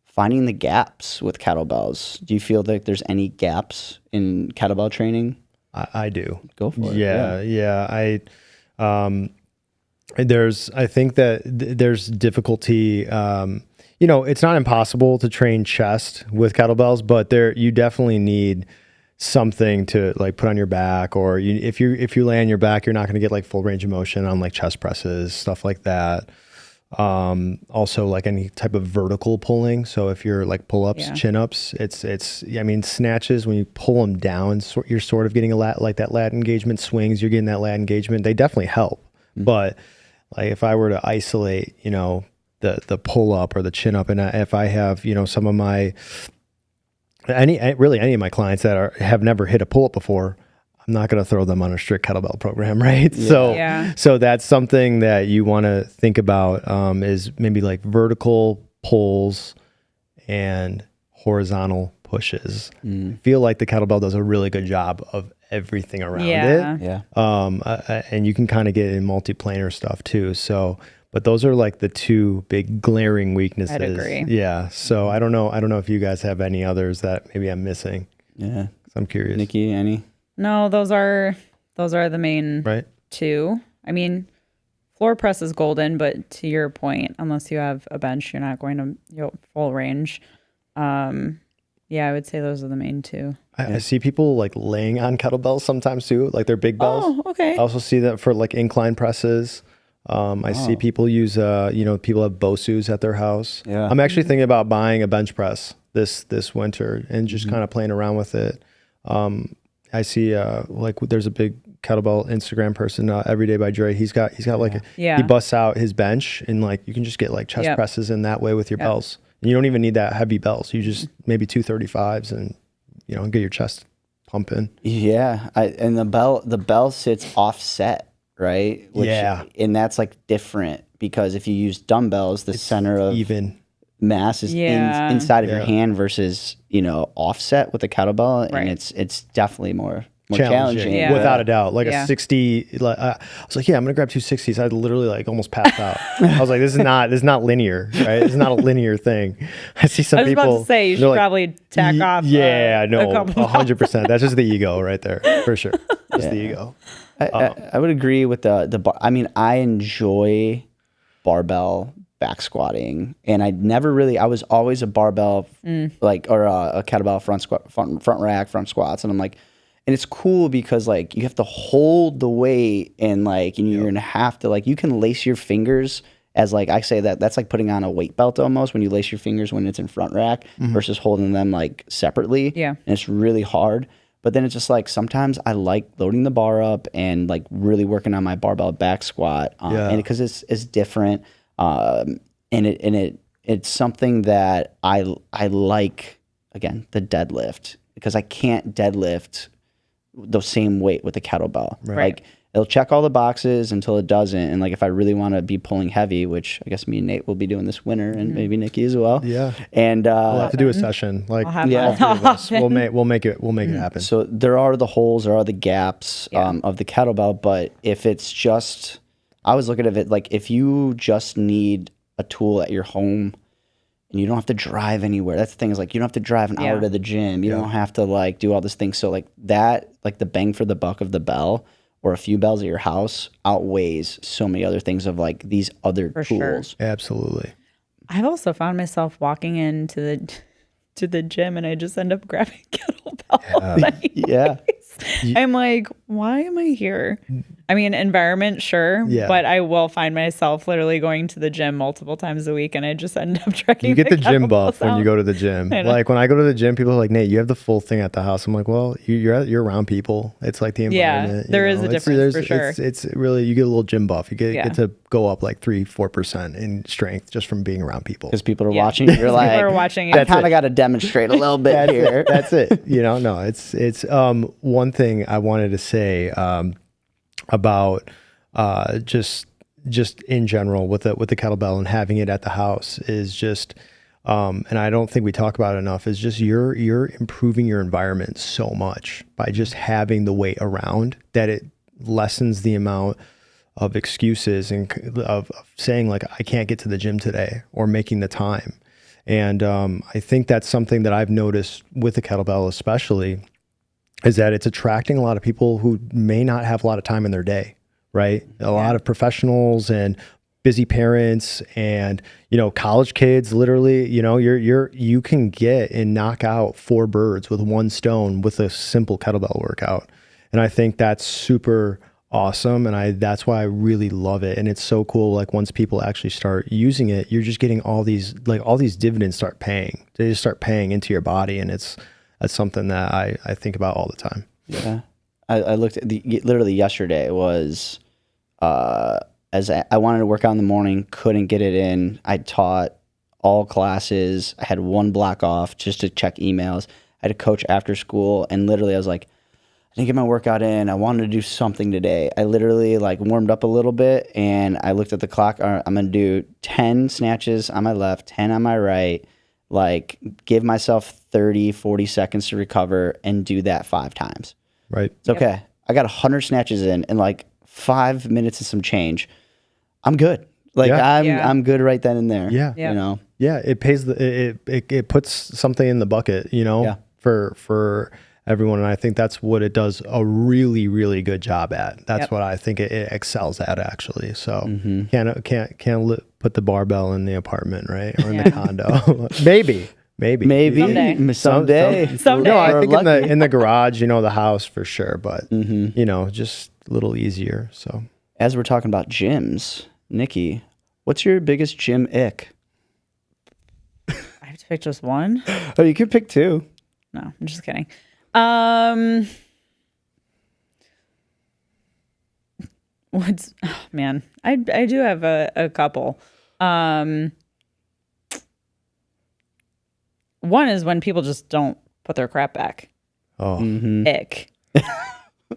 finding the gaps with kettlebells. Do you feel like there's any gaps in kettlebell training? I do. Go for it. Yeah. I think that there's difficulty. It's not impossible to train chest with kettlebells, but you definitely need something to like put on your back, or if you lay on your back, you're not going to get like full range of motion on like chest presses, stuff like that. Also like any type of vertical pulling. So if you're like pull-ups, chin-ups, snatches, when you pull them down, you're sort of getting like that lat engagement. Swings, you're getting that lat engagement. They definitely help. But like if I were to isolate, the pull-up or the chin-up, and if I have, some of my, any of my clients that have never hit a pull-up before, I'm not going to throw them on a strict kettlebell program, right? So that's something that you want to think about, is maybe like vertical pulls and horizontal pushes. I feel like the kettlebell does a really good job of everything around it. Yeah. And you can kind of get in multiplanar stuff too. So, but those are like the two big glaring weaknesses. I'd agree. Yeah. So I don't know if you guys have any others that maybe I'm missing. Yeah. I'm curious. Nikki, any? No, those are the main two. I mean, floor press is golden, but to your point, unless you have a bench, you're not going to full range. I would say those are the main two. I see people like laying on kettlebells sometimes too, like they're big bells. Oh, okay. I also see that for like incline presses. I see people use, people have BOSUs at their house. Yeah. I'm actually thinking about buying a bench press this winter and just kind of playing around with it. I see there's a big kettlebell Instagram person, Everyday by Dre. He's got like he busts out his bench, and like you can just get like chest presses in that way with your bells. And you don't even need that heavy bells. You just maybe 235s and get your chest pumping. Yeah, and the bell sits offset, right? And that's like different because if you use dumbbells, the center of even mass is inside of your hand versus offset with a kettlebell, and it's definitely more challenging. Without a doubt. Like a 60, I was like, I'm gonna grab 260s. I literally like almost passed out. I was like, this is not linear, right? It's not a linear thing. I see some people. I was about to say you should probably tack off. Yeah, no, 100%. That's just the ego right there, for sure. Just the ego. I would agree with the bar. I mean, I enjoy barbell back squatting, and I was always a barbell or a kettlebell front rack front squats, and I'm like, and it's cool because like you have to hold the weight, and like you're gonna have to like, you can lace your fingers, as like I say that's like putting on a weight belt almost, when you lace your fingers when it's in front rack versus holding them like separately. And it's really hard. But then it's just like sometimes I like loading the bar up and like really working on my barbell back squat, and because it's different. And it's something that I like, again, the deadlift, because I can't deadlift the same weight with the kettlebell. Like it'll check all the boxes until it doesn't. And like if I really want to be pulling heavy, which I guess me and Nate will be doing this winter, and maybe Nikki as well. Yeah. And we'll have to do a session. Like we'll make it happen. So there are the holes, there are the gaps of the kettlebell, but if it's just, I was looking at it like if you just need a tool at your home and you don't have to drive anywhere. That's the thing, is like you don't have to drive an hour to the gym. You don't have to like do all this thing. So like that, like the bang for the buck of the bell or a few bells at your house outweighs so many other things of like these other tools. Sure. Absolutely. I've also found myself walking into the gym and I just end up grabbing kettlebell. I'm like, why am I here? I mean, environment, sure, but I will find myself literally going to the gym multiple times a week, and I just end up trekking. You get the gym buff when you go to the gym. Like when I go to the gym, people are like, Nate, you have the full thing at the house. I'm like, well, you're around people. It's like the environment. Yeah, there is a difference for sure. It's really, you get a little gym buff. You get to go up like 3-4% in strength just from being around people. Because people are watching. You're like, people are watching. I kind of got to demonstrate a little bit here. That's it. No, it's one thing I wanted to say about just just in general with the kettlebell and having it at the house is just, and I don't think we talk about it enough, is just you're improving your environment so much by just having the weight around, that it lessens the amount of excuses and of saying like, I can't get to the gym today, or making the time. And I think that's something that I've noticed with the kettlebell especially, is that it's attracting a lot of people who may not have a lot of time in their day, right? A lot of professionals and busy parents and, college kids, literally, you can get and knock out 4 birds with 1 stone with a simple kettlebell workout. And I think that's super awesome. And that's why I really love it. And it's so cool. Like once people actually start using it, you're just getting all these dividends start paying. They just start paying into your body. And that's something that I think about all the time. Yeah. I looked at literally yesterday was, as I wanted to work out in the morning, couldn't get it in. I taught all classes. I had 1 block off just to check emails. I had a coach after school, and literally I was like, I didn't get my workout in. I wanted to do something today. I literally warmed up a little bit, and I looked at the clock. I'm going to do 10 snatches on my left, 10 on my right, give myself 30, 40 seconds to recover and do that 5 times. Right. It's okay. I got 100 snatches in 5 minutes and some change. I'm good. I'm good right then and there. Yeah. Yeah. It pays it puts something in the bucket, for everyone. And I think that's what it does a really, really good job at. That's what I think it excels at, actually. So can't put the barbell in the apartment, right? Or in the condo. Maybe. Someday. No, I think in the garage, the house for sure, but just a little easier. So as we're talking about gyms, Nikki, what's your biggest gym ick? I have to pick just one. Oh, you could pick 2. No, I'm just kidding. Man, I do have a couple. One is when people just don't put their crap back. Oh, Ick.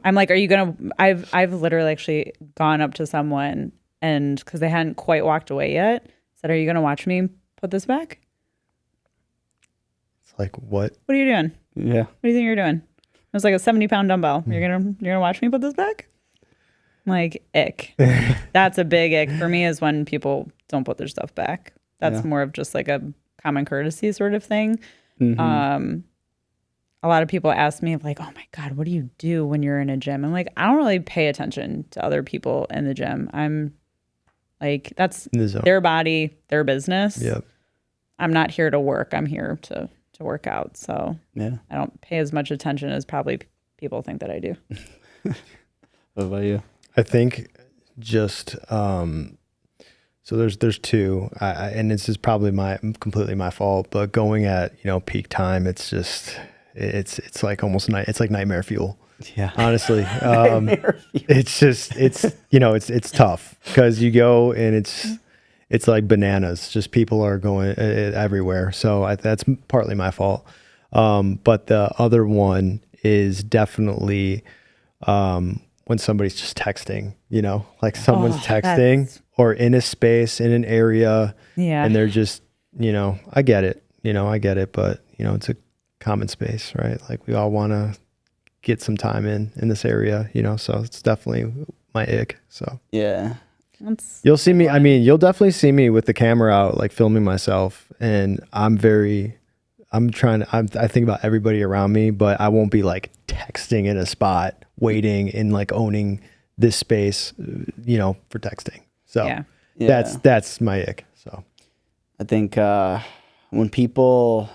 I'm like, are you gonna? I've literally actually gone up to someone, and because they hadn't quite walked away yet, said, "Are you gonna watch me put this back?" It's like, what? What are you doing? Yeah. What do you think you're doing? It was like a 70-pound dumbbell. You're gonna watch me put this back? I'm like, ick. That's a big ick for me, is when people don't put their stuff back. That's more of just like a common courtesy sort of thing. A lot of people ask me like, oh my God, what do you do when you're in a gym? I'm like, I don't really pay attention to other people in the gym. I'm like, that's their body, their business. Yep. I'm not here to work. I'm here to work out. So I don't pay as much attention as probably people think that I do. What about you? I think just, so there's 2, and this is probably completely my fault, but going at, peak time, it's just, it's like almost it's like nightmare fuel. Yeah. Honestly. It's just, it's tough because you go and it's like bananas. Just people are going everywhere. So that's partly my fault. But the other one is definitely when somebody's just texting, like someone's texting or in a space, in an area, and they're just, I get it, but it's a common space, right? Like we all want to get some time in this area, so it's definitely my ick. So yeah. You'll see me. I mean, you'll definitely see me with the camera out, like filming myself. And I think about everybody around me, but I won't be like texting in a spot, waiting and like owning this space, for texting. So that's my ick. So I think when people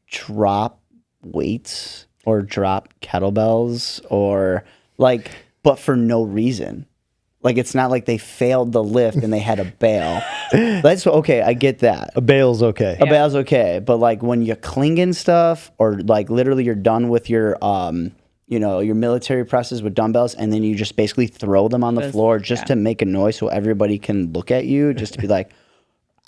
drop weights or drop kettlebells but for no reason. Like, it's not like they failed the lift and they had a bail. That's okay. I get that. A bail's okay. A bail's okay. But like when you clinging stuff, or like literally you're done with your, your military presses with dumbbells, and then you just basically throw them on the floor just to make a noise so everybody can look at you, just to be like,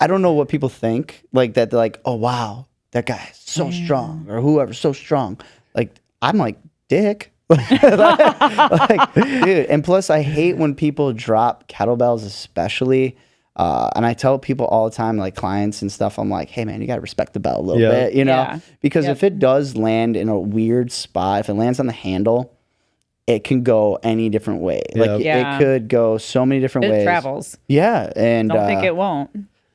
I don't know what people think. Like that, they're like, oh wow, that guy is so strong, or whoever's so strong. Like, I'm like, dick. like, dude, and plus I hate when people drop kettlebells, especially. And I tell people all the time, like clients and stuff, I'm like, hey man, you got to respect the bell a little bit, you know, because if it does land in a weird spot, if it lands on the handle, it can go any different way. Like it could go so many different ways. It travels. Yeah. And don't think it won't.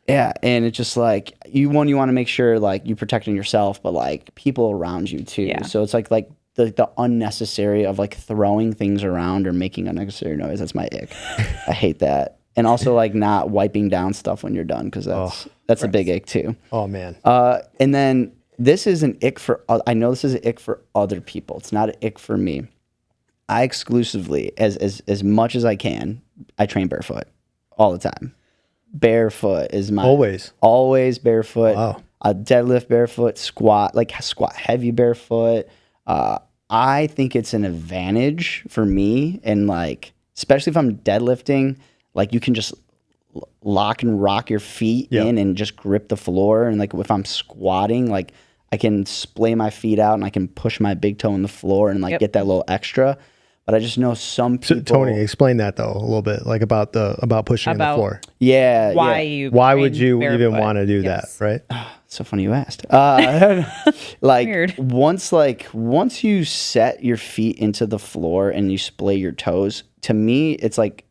Yeah. And it's just like you want to make sure like you protecting yourself, but like people around you too. Yeah. So it's like the unnecessary of like throwing things around or making unnecessary noise. That's my ick. I hate that. And also like not wiping down stuff when you're done, because that's a big ick too. Oh man. And then this is an ick for, I know this is an ick for other people. It's not an ick for me. I exclusively, as much as I can, I train barefoot all the time. Barefoot is my always barefoot. Wow. I deadlift barefoot, squat heavy barefoot. I think it's an advantage for me, and like especially if I'm deadlifting, like you can just lock and rock your feet in and just grip the floor. And like if I'm squatting, like I can splay my feet out and I can push my big toe in the floor and like get that little extra. But I just know some people. So, Tony, explain that though a little bit, like about pushing the floor. Yeah. Why would you even want to do that, right? So funny you asked. Like Weird. once you set your feet into the floor and you splay your toes, to me, it's like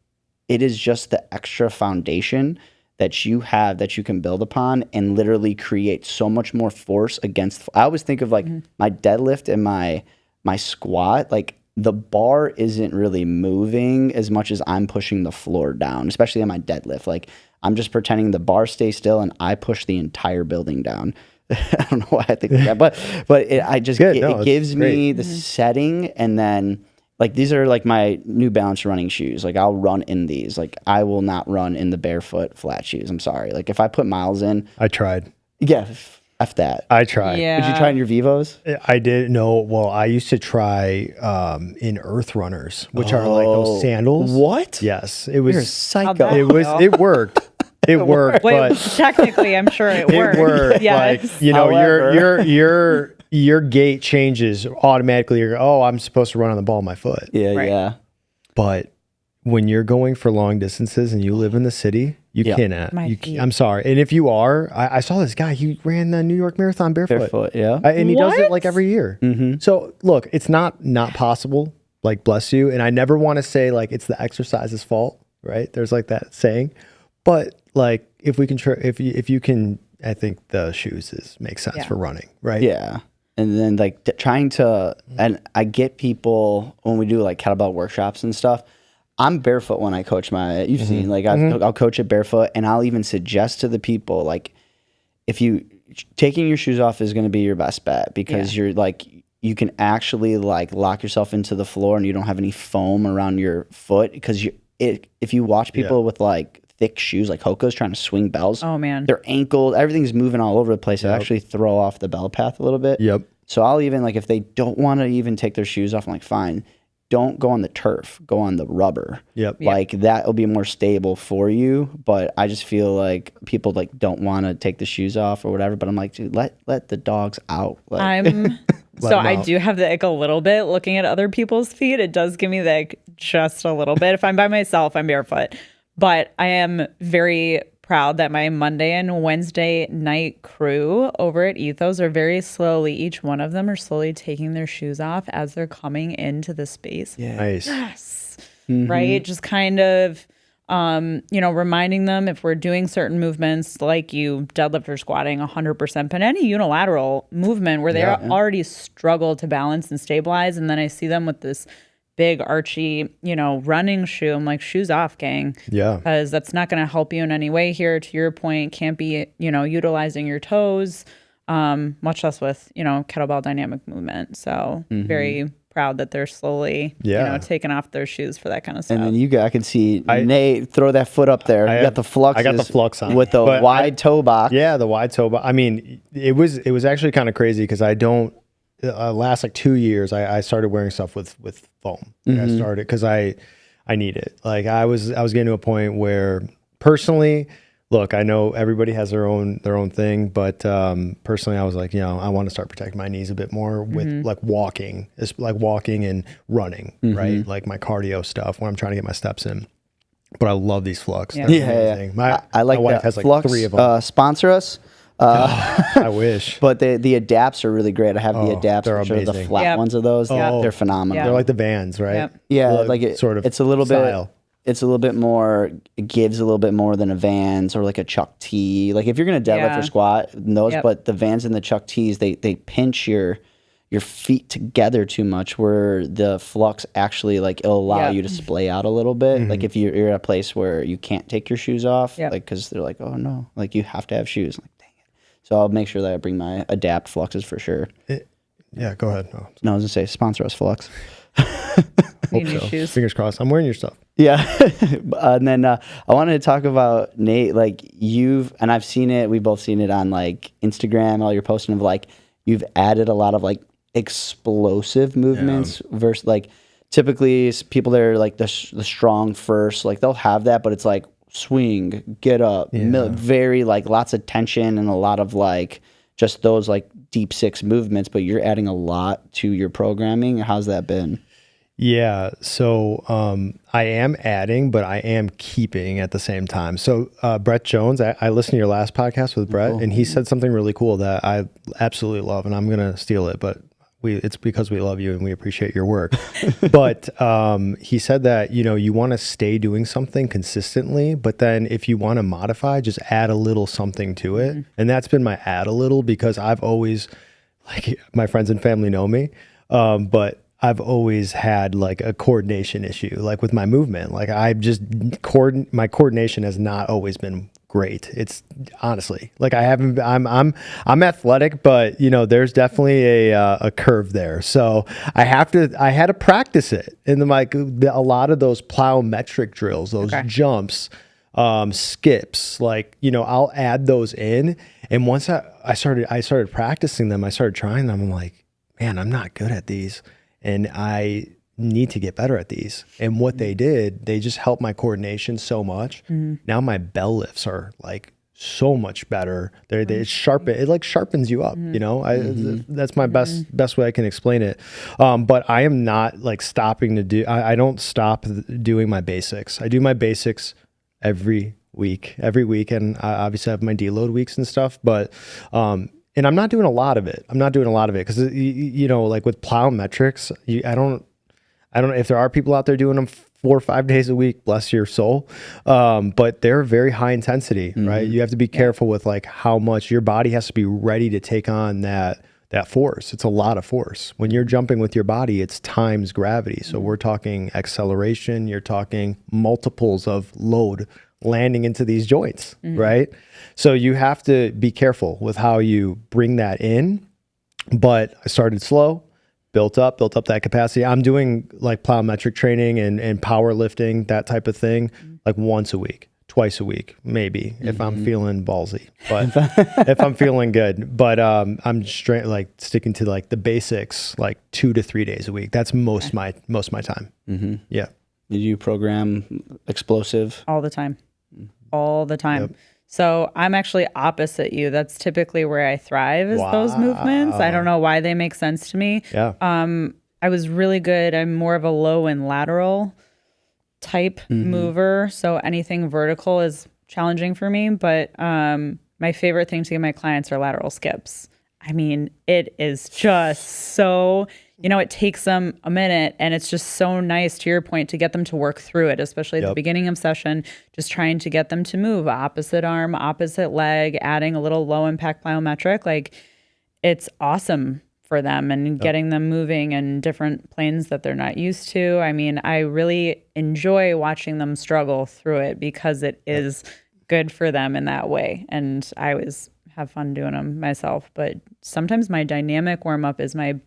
it is just the extra foundation that you have that you can build upon and literally create so much more force against. I always think of like my deadlift and my squat, like the bar isn't really moving as much as I'm pushing the floor down, especially on my deadlift. Like I'm just pretending the bar stays still and I push the entire building down. I don't know why I think that, but it gives me the setting. And then like these are like my New Balance running shoes. Like I'll run in these. Like I will not run in the barefoot flat shoes. I'm sorry. Like if I put miles in, I tried. Yeah. F that. I tried. Yeah. Did you try in your Vivos? I did. No. Well, I used to try in Earth Runners, which are like those sandals. What? Yes. It was You're a psycho. It worked. It worked. Wait, but technically, I'm sure it worked. It worked. Yes. Like, you know, your gait changes automatically. You're, I'm supposed to run on the ball of my foot. Yeah. Right. Yeah. But when you're going for long distances and you live in the city, you cannot. I'm sorry. And if you are, I saw this guy, he ran the New York Marathon barefoot. Yeah. And he does it like every year. Mm-hmm. So look, it's not possible, like bless you. And I never want to say like it's the exercise's fault, right? There's like that saying. But like if we can, if you can, I think the shoes make sense for running, right? Yeah. And then like trying to, and I get people when we do like kettlebell workshops and stuff, I'm barefoot when I coach you've seen, like I'll coach it barefoot, and I'll even suggest to the people, like if taking your shoes off is going to be your best bet, because you're like, you can actually like lock yourself into the floor and you don't have any foam around your foot, because if you watch people with like thick shoes, like Hoka's trying to swing bells. Oh man. Their ankle, everything's moving all over the place. It actually throw off the bell path a little bit. Yep. So I'll even like, if they don't want to even take their shoes off, I'm like, fine. Don't go on the turf, go on the rubber. Yep. Like that will be more stable for you. But I just feel like people like don't want to take the shoes off or whatever. But I'm like, dude, let the dogs out. Like, I do have the ick a little bit looking at other people's feet. It does give me the ick just a little bit. If I'm by myself, I'm barefoot. But I am very proud that my Monday and Wednesday night crew over at Ethos are very slowly, each one of them are slowly taking their shoes off as they're coming into the space. Yeah. Nice. Yes. Mm-hmm. Right? Just kind of, reminding them if we're doing certain movements like you deadlift or squatting 100%, but any unilateral movement where they already struggle to balance and stabilize. And then I see them with this big archy, running shoe. I'm like, shoes off, gang. Yeah. Because that's not going to help you in any way here. To your point, can't be, utilizing your toes, much less with, kettlebell dynamic movement. So very proud that they're slowly, taking off their shoes for that kind of stuff. And then I can see Nate throw that foot up there. You got the flux. I got the flux on with the wide toe box. Yeah, the wide toe box. I mean, it was actually kind of crazy because I don't. Last like 2 years, I started wearing stuff with foam. I started because I need it. Like I was getting to a point where personally, look, I know everybody has their own thing, but personally, I was like, I want to start protecting my knees a bit more with like walking. It's like walking and running, right? Like my cardio stuff when I'm trying to get my steps in. But I love these Flux. Yeah. They're amazing. I like my wife that. has like Flux, 3 of them. Sponsor us. I wish. But the adapts are really great. I have the adapts, they're which are the amazing. flat ones of those. They're phenomenal. They're like the Vans, right? Yep. Yeah, The like sort of it's a little style. bit. It's a little bit more. It gives a little bit more than a Vans or like a Chuck T. Like if you're gonna deadlift or squat, those. But the Vans and the Chuck T's, they pinch your feet together too much. Where the Flux actually like it'll allow you to splay out a little bit. Like if you're at a place where you can't take your shoes off, like because they're like, oh no, like you have to have shoes. Like dang it. So I'll make sure that I bring my Adapt Fluxes for sure. Yeah, go ahead. No, I was gonna say sponsor us, Flux. Hope so. Shoes. Fingers crossed. I'm wearing your stuff. Yeah. And then I wanted to talk about Nate, like I've seen it, we've both seen it on like Instagram, all your posting of like, you've added a lot of like explosive movements versus like typically people that are like the strong first, like they'll have that, but it's like swing, get up, very like lots of tension and a lot of like just those like deep 6 movements, but you're adding a lot to your programming. How's that been? Yeah, so I am adding, but I am keeping at the same time. So Brett Jones, I listened to your last podcast with Brett, and he said something really cool that I absolutely love, and I'm going to steal it, but it's because we love you and we appreciate your work. But he said that, you want to stay doing something consistently, but then if you want to modify, just add a little something to it. And that's been my add a little, because I've always, like my friends and family know me, but I've always had like a coordination issue, like with my movement. Like my coordination has not always been great. It's honestly like I'm athletic, but there's definitely a curve there. So I had to practice it. And then like a lot of those plyometric drills, those jumps, skips, like, I'll add those in. And once I started practicing them, I started trying them. I'm like, man, I'm not good at these. And I need to get better at these. And what they just helped my coordination so much. Now my bell lifts are like so much better. It sharpens you up, that's my best way I can explain it. But I am not like stopping to do, I don't stop doing my basics. I do my basics every week. And I obviously have my deload weeks and stuff, but, and I'm not doing a lot of it. Because, like with plyometrics, I don't know if there are people out there doing them 4 or 5 days a week, bless your soul. But they're very high intensity, right? You have to be careful with like how much your body has to be ready to take on that force. It's a lot of force. When you're jumping with your body, it's times gravity. So we're talking acceleration, you're talking multiples of load landing into these joints, right? So you have to be careful with how you bring that in. But I started slow, built up that capacity. I'm doing like plyometric training and powerlifting, that type of thing, like once a week, twice a week, maybe if I'm feeling ballsy, but if I'm feeling good. But I'm straight like sticking to like the basics, like 2 to 3 days a week. That's most of my time. Yeah. Did you program explosive? All the time. Yep. So I'm actually opposite you. That's typically where I thrive is those movements. I don't know why they make sense to me. Yeah. I was really good. I'm more of a low and lateral type mover. So anything vertical is challenging for me. But my favorite thing to give my clients are lateral skips. I mean, it is just so, it takes them a minute, and it's just so nice, to your point, to get them to work through it, especially at the beginning of session, just trying to get them to move opposite arm, opposite leg, adding a little low impact plyometric. Like, it's awesome for them and getting them moving in different planes that they're not used to. I mean, I really enjoy watching them struggle through it because it is good for them in that way. And I always have fun doing them myself. But sometimes my dynamic warm up is my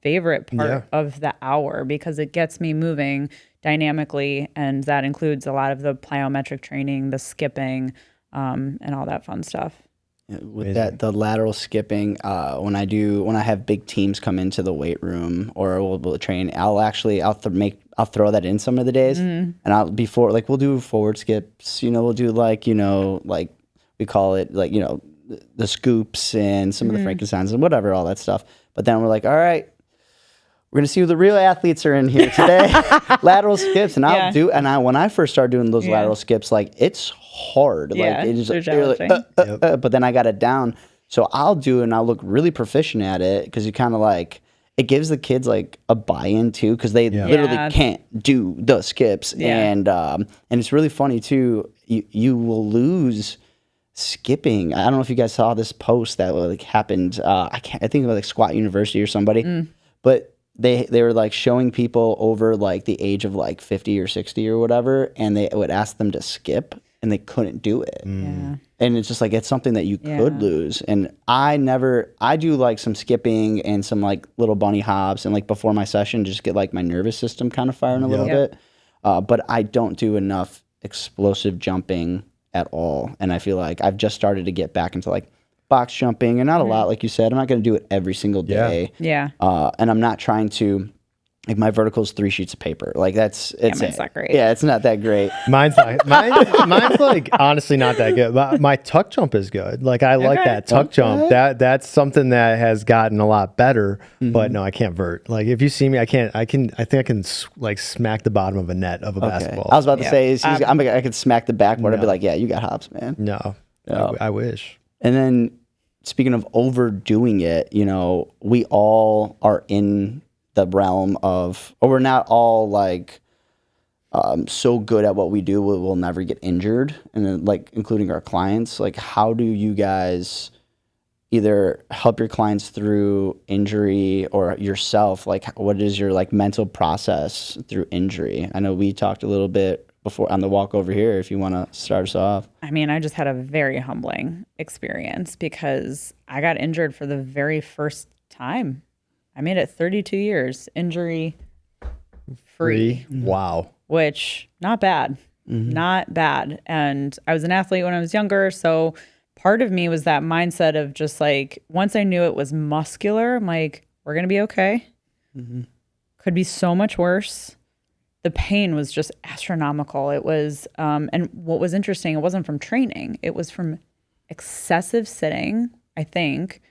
favorite part of the hour because it gets me moving dynamically. And that includes a lot of the plyometric training, the skipping, and all that fun stuff. With that, the lateral skipping, when I have big teams come into the weight room or we'll train, I'll throw that in some of the days, and we'll do forward skips, we'll do like we call it like, the scoops and some of the Frankensteins and whatever, all that stuff. But then we're like, all right, we're going to see who the real athletes are in here today. Lateral skips. And when I first started doing those lateral skips, like it's hard. Yeah, like it's like, but then I got it down. So I'll do it and I'll look really proficient at it because you kind of like, it gives the kids like a buy-in too because they literally can't do the skips. And it's really funny too. You will lose skipping. I don't know if you guys saw this post that like happened. I think it was like Squat University or somebody, but they were like showing people over like the age of like 50 or 60 or whatever, and they would ask them to skip and they couldn't do it. And it's just like, it's something that you could lose. And I do like some skipping and some like little bunny hops and like before my session, just get like my nervous system kind of firing a little bit. But I don't do enough explosive jumping at all. And I feel like I've just started to get back into like box jumping, and not a lot, like you said. I'm not going to do it every single day. And I'm not trying to, like, my vertical is 3 sheets of paper. Like it's not great. Yeah, it's not that great. Mine's like honestly not that good. But my tuck jump is good. Like I like that tuck jump. That's something that has gotten a lot better. But no, I can't vert. Like if you see me, I think I can like smack the bottom of a net of a basketball. I was about to say, I could smack the backboard. I'd be like, yeah, you got hops, man. No. I wish. And then speaking of overdoing it, we all are in the realm of, or we're not all like so good at what we do, we'll never get injured. And then like including our clients, like how do you guys either help your clients through injury or yourself? Like what is your like mental process through injury? I know we talked a little bit before on the walk over here, if you want to start us off. I mean, I just had a very humbling experience because I got injured for the very first time. I made it 32 years injury free. Wow. Which, not bad. Not bad. And I was an athlete when I was younger, so part of me was that mindset of just like, once I knew it was muscular, I'm like, we're going to be okay. Could be so much worse. The pain was just astronomical. It was, and what was interesting, it wasn't from training. It was from excessive sitting, I think.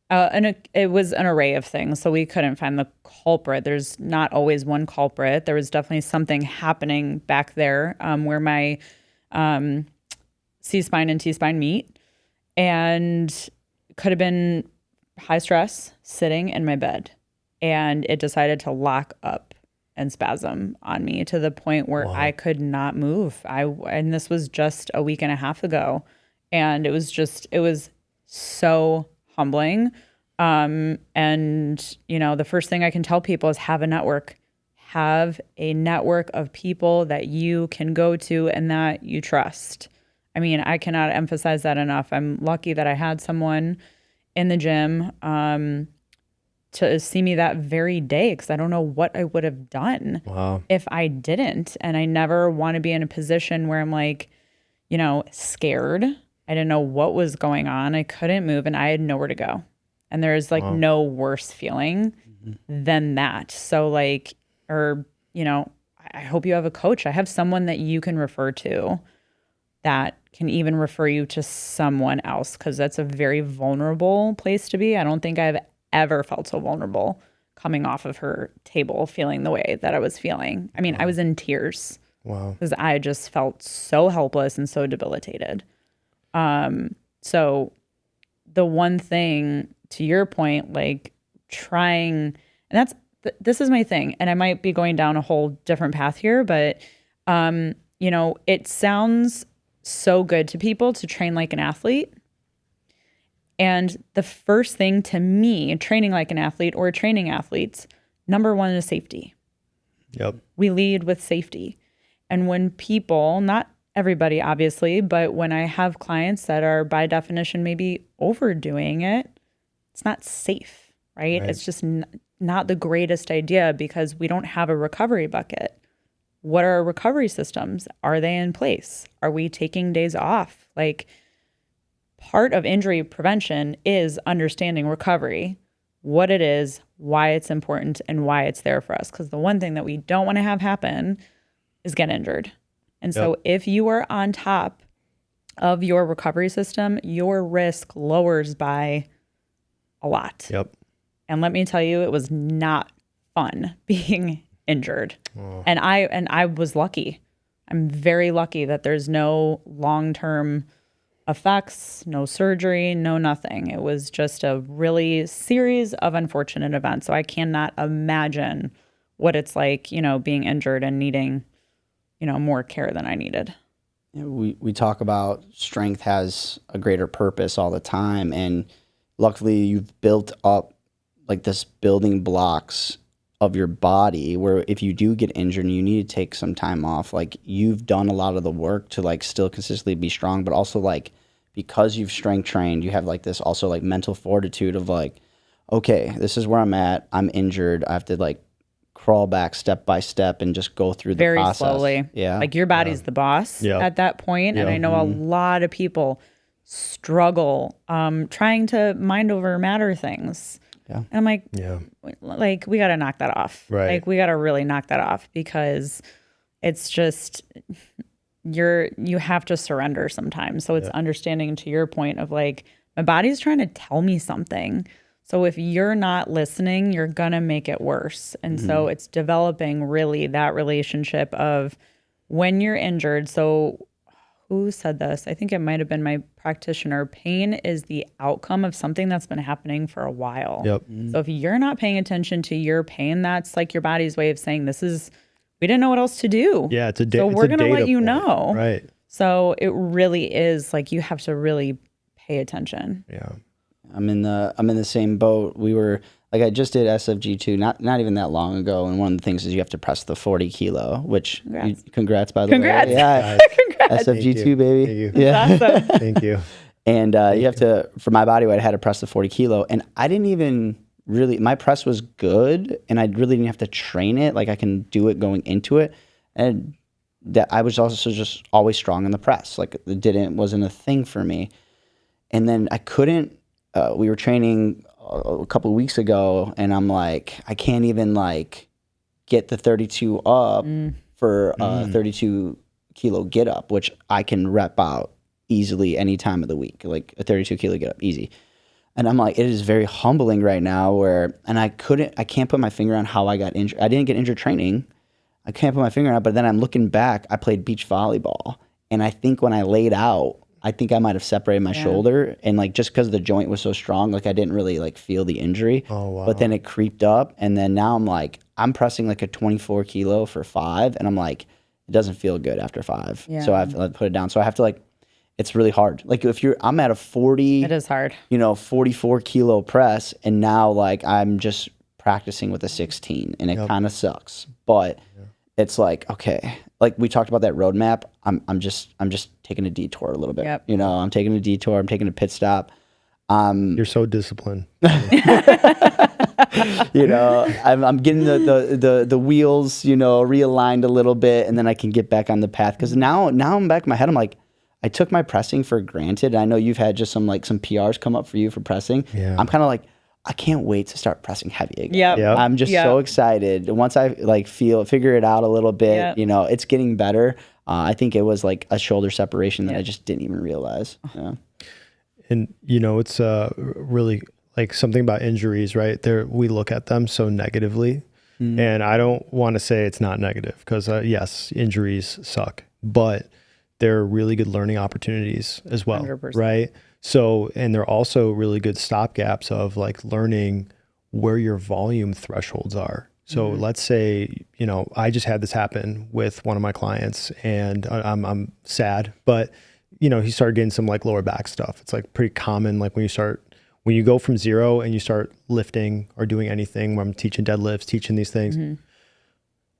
And it was an array of things. So we couldn't find the culprit. There's not always one culprit. There was definitely something happening back there where my C-spine and T-spine meet. And could have been high stress, sitting in my bed. And it decided to lock up and spasm on me to the point where I could not move. And this was just a week and a half ago. And it was so humbling. And the first thing I can tell people is have a network. Have a network of people that you can go to and that you trust. I mean, I cannot emphasize that enough. I'm lucky that I had someone in the gym, to see me that very day, because I don't know what I would have done if I didn't. And I never want to be in a position where I'm like, scared. I didn't know what was going on. I couldn't move and I had nowhere to go. And there's like no worse feeling than that. So like, I hope you have a coach. I have someone that you can refer to that can even refer you to someone else, because that's a very vulnerable place to be. I don't think I've ever felt so vulnerable coming off of her table, feeling the way that I was feeling. I mean, I was in tears. Wow. Because I just felt so helpless and so debilitated. So the one thing, to your point, like trying, and this is my thing, and I might be going down a whole different path here, but, it sounds so good to people to train like an athlete. And the first thing to me, training like an athlete or training athletes, number one is safety. Yep. We lead with safety. And when people, not everybody obviously, but when I have clients that are by definition maybe overdoing it, it's not safe, right? It's just not the greatest idea because we don't have a recovery bucket. What are our recovery systems? Are they in place? Are we taking days off? Like, part of injury prevention is understanding recovery, what it is, why it's important, and why it's there for us. Because the one thing that we don't want to have happen is get injured. And so if you are on top of your recovery system, your risk lowers by a lot. Yep. And let me tell you, it was not fun being injured. Oh. And I was lucky. I'm very lucky that there's no long-term effects, no surgery, no nothing. It was just a really series of unfortunate events. So I cannot imagine what it's like, being injured and needing, more care than I needed. We talk about strength has a greater purpose all the time. And luckily you've built up like this building blocks of your body where if you do get injured and you need to take some time off, like you've done a lot of the work to like still consistently be strong, but also like because you've strength trained, you have like this also like mental fortitude of like, okay, this is where I'm at. I'm injured. I have to like crawl back step by step and just go through the very process. Slowly. Yeah. Like your body's the boss at that point. And I know a lot of people struggle trying to mind over matter things. Yeah. And I'm like, we got to knock that off. Right. Like we got to really knock that off because it's just, you have to surrender sometimes. So it's understanding to your point of like, my body's trying to tell me something. So if you're not listening, you're going to make it worse. And so it's developing really that relationship of when you're injured. So who said this? I think it might have been my practitioner. Pain is the outcome of something that's been happening for a while. Yep. So if you're not paying attention to your pain, that's like your body's way of saying we didn't know what else to do. Yeah, it's a so we're going to let you know. Right. So it really is like you have to really pay attention. Yeah. I'm in the same boat. We were like, I just did SFG2 not even that long ago, and one of the things is you have to press the 40 kilo, which congrats by the way. Yeah, Congrats. SFG2 baby. Thank you. Yeah, awesome. Thank you. And you have to, for my body weight, I had to press the 40 kilo, and I didn't even really. My press was good, and I really didn't have to train it. Like I can do it going into it, and that I was also just always strong in the press. Like it wasn't a thing for me, and then I couldn't. We were training a couple of weeks ago, and I'm like, I can't even like get the 32 up for 32 kilo get up, which I can rep out easily any time of the week, like a 32 kilo get up, easy. And I'm like, it is very humbling right now and I can't put my finger on how I got injured. I didn't get injured training. I can't put my finger on it, but then I'm looking back, I played beach volleyball. And I think when I laid out, I think I might have separated my shoulder, and like just because the joint was so strong, like I didn't really like feel the injury. Oh wow! But then it creeped up, and then now I'm pressing like a 24 kilo for 5, and I'm like, it doesn't feel good after 5. Yeah. So I have to put it down. So I have to like, it's really hard. Like I'm at a 40. It is hard. 44 kilo press, and now like I'm just practicing with a 16, and it kind of sucks, but. It's like, okay, like we talked about that roadmap. I'm just taking a detour a little bit. Yep. I'm taking a detour. I'm taking a pit stop. You're so disciplined. I'm getting the wheels, realigned a little bit, and then I can get back on the path. Because now I'm back in my head. I'm like, I took my pressing for granted. I know you've had just some PRs come up for you for pressing. Yeah. I'm kind of like, I can't wait to start pressing heavy again. Yep. I'm just so excited. Once I figure it out a little bit, it's getting better. I think it was like a shoulder separation that I just didn't even realize. Yeah. And it's really like something about injuries, right? We look at them so negatively, and I don't want to say it's not negative because yes, injuries suck, but they're really good learning opportunities as well, 100%. Right? So, and they're also really good stopgaps of like learning where your volume thresholds are. So let's say, I just had this happen with one of my clients, and I'm sad, but he started getting some like lower back stuff. It's like pretty common. Like when you go from 0 and you start lifting or doing anything, where I'm teaching deadlifts, teaching these things,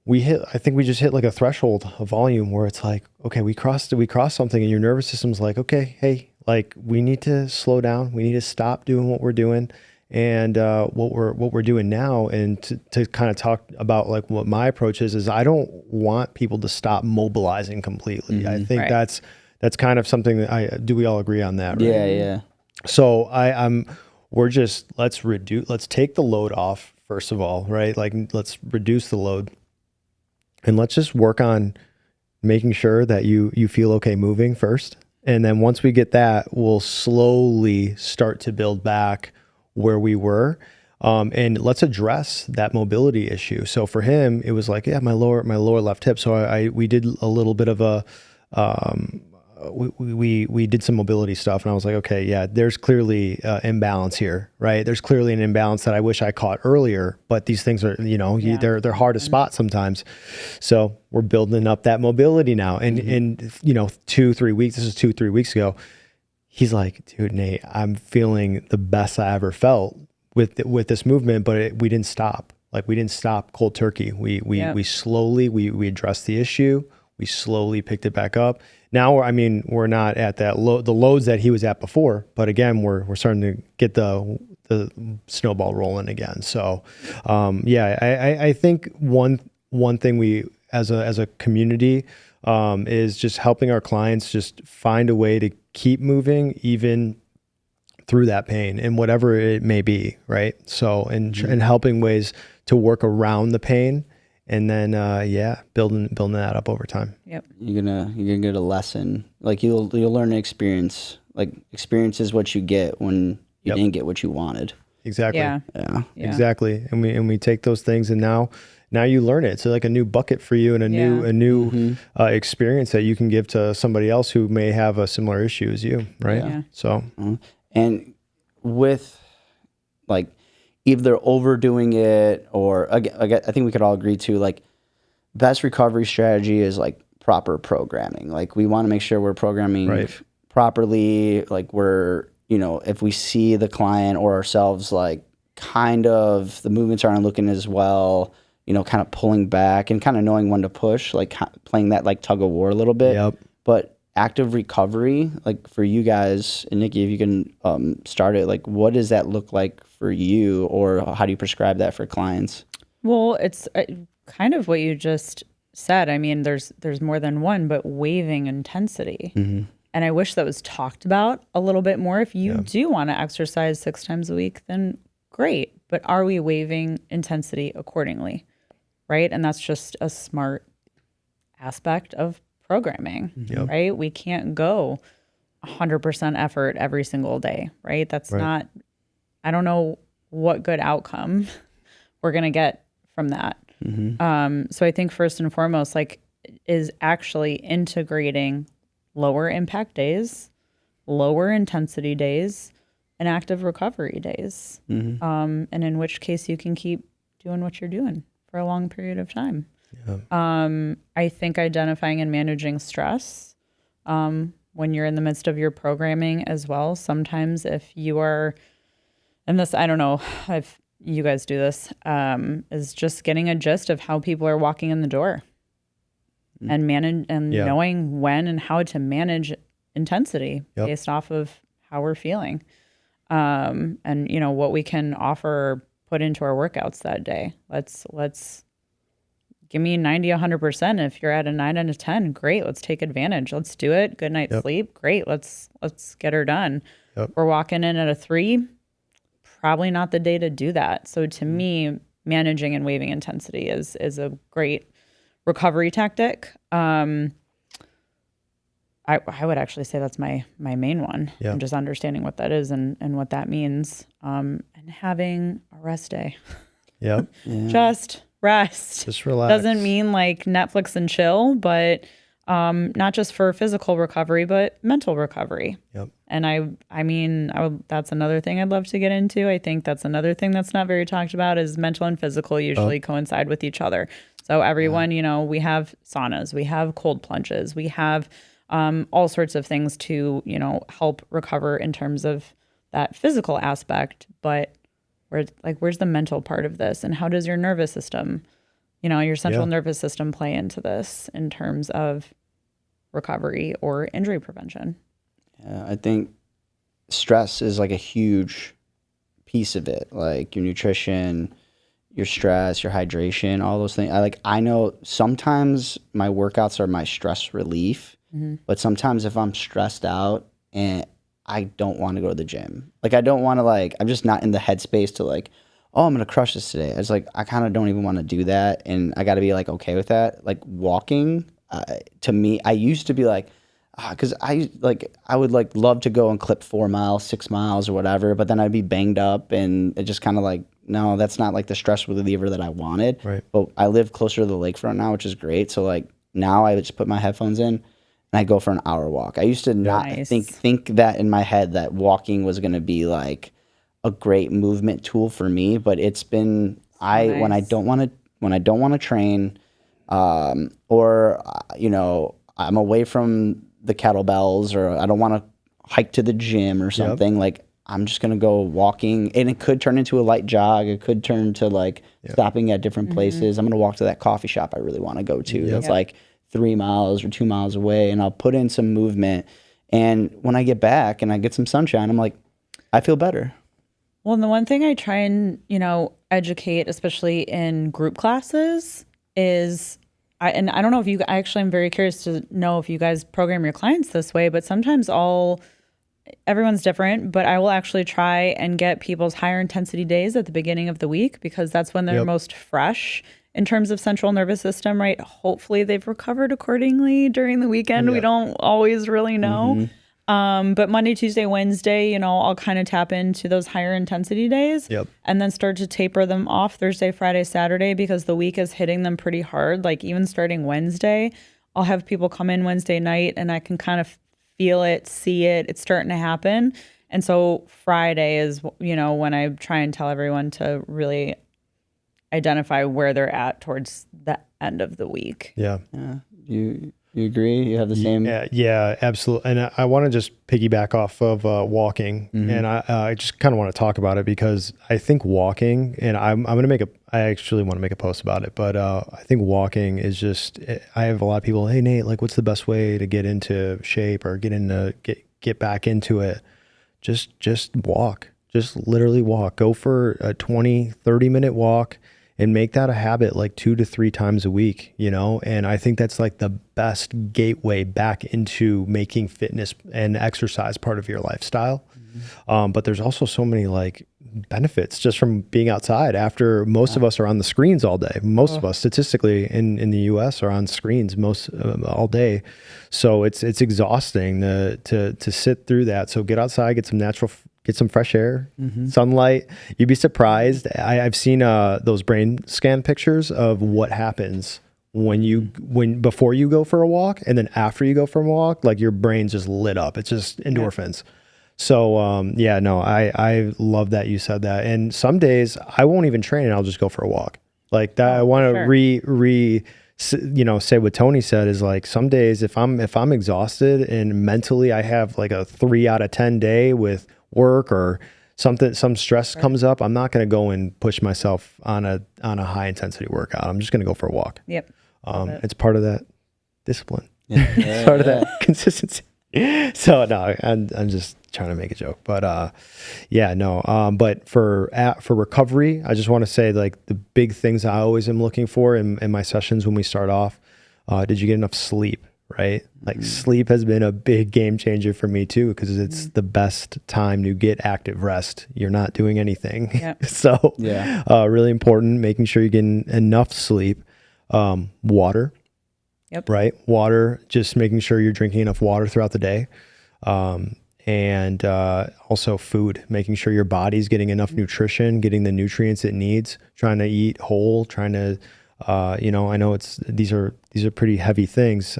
I think we just hit like a threshold of volume where it's like, okay, we crossed something, and your nervous system's like, okay, hey, like we need to slow down. We need to stop doing what we're doing and what we're doing now. And to kind of talk about like what my approach is I don't want people to stop mobilizing completely. I think that's That's kind of something that we all agree on that, right? Yeah. So let's take the load off first of all, right? Like let's reduce the load, and let's just work on making sure that you feel okay moving first. And then once we get that, we'll slowly start to build back where we were. And let's address that mobility issue. So for him, it was like, my lower left hip. So we did a little bit of a, we did some mobility stuff, and I was like, okay, yeah, there's clearly imbalance here, right? There's clearly an imbalance that I wish I caught earlier, but these things are, they're hard to spot sometimes. So we're building up that mobility now. And in 2-3 weeks, this is 2-3 weeks ago, he's like, dude, Nate, I'm feeling the best I ever felt with this movement, but we didn't stop. Like we didn't stop cold turkey. We slowly, we addressed the issue. We slowly picked it back up. Now, we're not at the loads that he was at before, but again, we're starting to get the snowball rolling again. So, I think one thing we as a community is just helping our clients just find a way to keep moving even through that pain and whatever it may be, right? So, and helping ways to work around the pain. And then, building that up over time. Yep. You're gonna get a lesson. Like you'll learn an experience. Like experience is what you get when you didn't get what you wanted. Exactly. Yeah. Exactly. And we take those things, and now you learn it. It's like a new bucket for you, and a new experience that you can give to somebody else who may have a similar issue as you, right? Yeah. So, and with like, either overdoing it or I think we could all agree to like best recovery strategy is like proper programming. Like we want to make sure we're programming properly. Like we're, if we see the client or ourselves, like kind of the movements aren't looking as well, kind of pulling back and kind of knowing when to push, like playing that like tug of war a little bit. Yep. But active recovery, like for you guys, and Nikki, if you can start it, like what does that look like for you, or how do you prescribe that for clients? Well, it's kind of what you just said. I mean, there's more than one, but waiving intensity. Mm-hmm. And I wish that was talked about a little bit more. If you do want to exercise 6 times a week, then great. But are we waiving intensity accordingly? Right? And that's just a smart aspect of programming, right? We can't go 100% effort every single day, right? That's not, I don't know what good outcome we're going to get from that. So I think first and foremost, like, is actually integrating lower impact days, lower intensity days, and active recovery days. And in which case you can keep doing what you're doing for a long period of time. I think identifying and managing stress when you're in the midst of your programming as well. Sometimes if you are, and this, I don't know if you guys do this, is just getting a gist of how people are walking in the door and knowing when and how to manage intensity based off of how we're feeling. And what we can offer or put into our workouts that day. Let's give me 90, 100%. If you're at a 9 out of 10, great. Let's take advantage. Let's do it. Good night's sleep. Great. Let's get her done. We're walking in at a 3, probably not the day to do that. So to me, managing and waiving intensity is a great recovery tactic. I would actually say that's my main one. And just understanding what that is and what that means. And having a rest day. Just rest. Just relax. Doesn't mean like Netflix and chill, but not just for physical recovery, but mental recovery. And I mean, that's another thing I'd love to get into. I think that's another thing that's not very talked about is mental and physical usually coincide with each other. So everyone, we have saunas, we have cold plunges, we have all sorts of things to, help recover in terms of that physical aspect. But where's the mental part of this? And how does your nervous system, your central nervous system play into this in terms of recovery or injury prevention? Yeah, I think stress is like a huge piece of it. Like your nutrition, your stress, your hydration, all those things. I know sometimes my workouts are my stress relief. But sometimes if I'm stressed out and I don't want to go to the gym, like I don't want to I'm just not in the headspace to oh, I'm going to crush this today. It's I kind of don't even want to do that. And I got to be okay with that. Like walking, to me, I used to be because I would love to go and clip 4 miles, 6 miles or whatever, but then I'd be banged up and it just kind of no, that's not the stress reliever that I wanted. Right. But I live closer to the lakefront now, which is great. So now I just put my headphones in and I go for an hour walk. I used to not think that in my head that walking was going to be a great movement tool for me, but it's been when I don't want to train, or I'm away from the kettlebells, or I don't want to hike to the gym or something. I'm just gonna go walking, and it could turn into a light jog. It could turn to stopping at different places. I'm gonna walk to that coffee shop I really want to go to. That's 3 miles or 2 miles away, and I'll put in some movement. And when I get back and I get some sunshine, I'm I feel better. Well, and the one thing I try and, educate, especially in group classes, is I don't know if I'm very curious to know if you guys program your clients this way, but sometimes everyone's different, but I will actually try and get people's higher intensity days at the beginning of the week, because that's when they're most fresh in terms of central nervous system, right? Hopefully they've recovered accordingly during the weekend. We don't always really know. But Monday, Tuesday, Wednesday, I'll kind of tap into those higher intensity days and then start to taper them off Thursday, Friday, Saturday, because the week is hitting them pretty hard. Even starting Wednesday, I'll have people come in Wednesday night and I can kind of feel it, see it, it's starting to happen. And so Friday is, when I try and tell everyone to really identify where they're at towards the end of the week. Yeah. You agree? You have the same? Yeah, absolutely. And I want to just piggyback off of walking, and I just kind of want to talk about it, because I think walking, and I actually want to make a post about it, but I think walking is just, I have a lot of people, hey Nate, what's the best way to get into shape or get back into it? Just walk. Just literally walk. Go for a 20, 30-minute walk. And make that a habit 2 to 3 times a week, And I think that's the best gateway back into making fitness and exercise part of your lifestyle. But there's also so many benefits just from being outside. After most of us are on the screens all day. Most of us statistically in the US are on screens all day. So it's exhausting to sit through that. So get outside, get some fresh air, sunlight. You'd be surprised. I've seen those brain scan pictures of what happens before you go for a walk, and then after you go for a walk, your brain's just lit up. It's just endorphins. So I love that you said that. And some days I won't even train and I'll just go for a walk that. I want to say what Tony said is some days if I'm exhausted and mentally I have a 3 out of 10 day with work or some stress comes up, I'm not going to go and push myself on a high intensity workout. I'm just going to go for a walk. Yep. It's part of that discipline. It's part of that consistency. So no, I'm just trying to make a joke, but but for recovery, I just want to say the big things I always am looking for in my sessions when we start off. Did you get enough sleep? Right? Sleep has been a big game changer for me too, because it's the best time to get active rest. You're not doing anything. Yep. So really important, making sure you're getting enough sleep. Water. Yep. Right? Water, just making sure you're drinking enough water throughout the day. And also food, making sure your body's getting enough nutrition, getting the nutrients it needs, trying to eat whole, trying to I know these are pretty heavy things,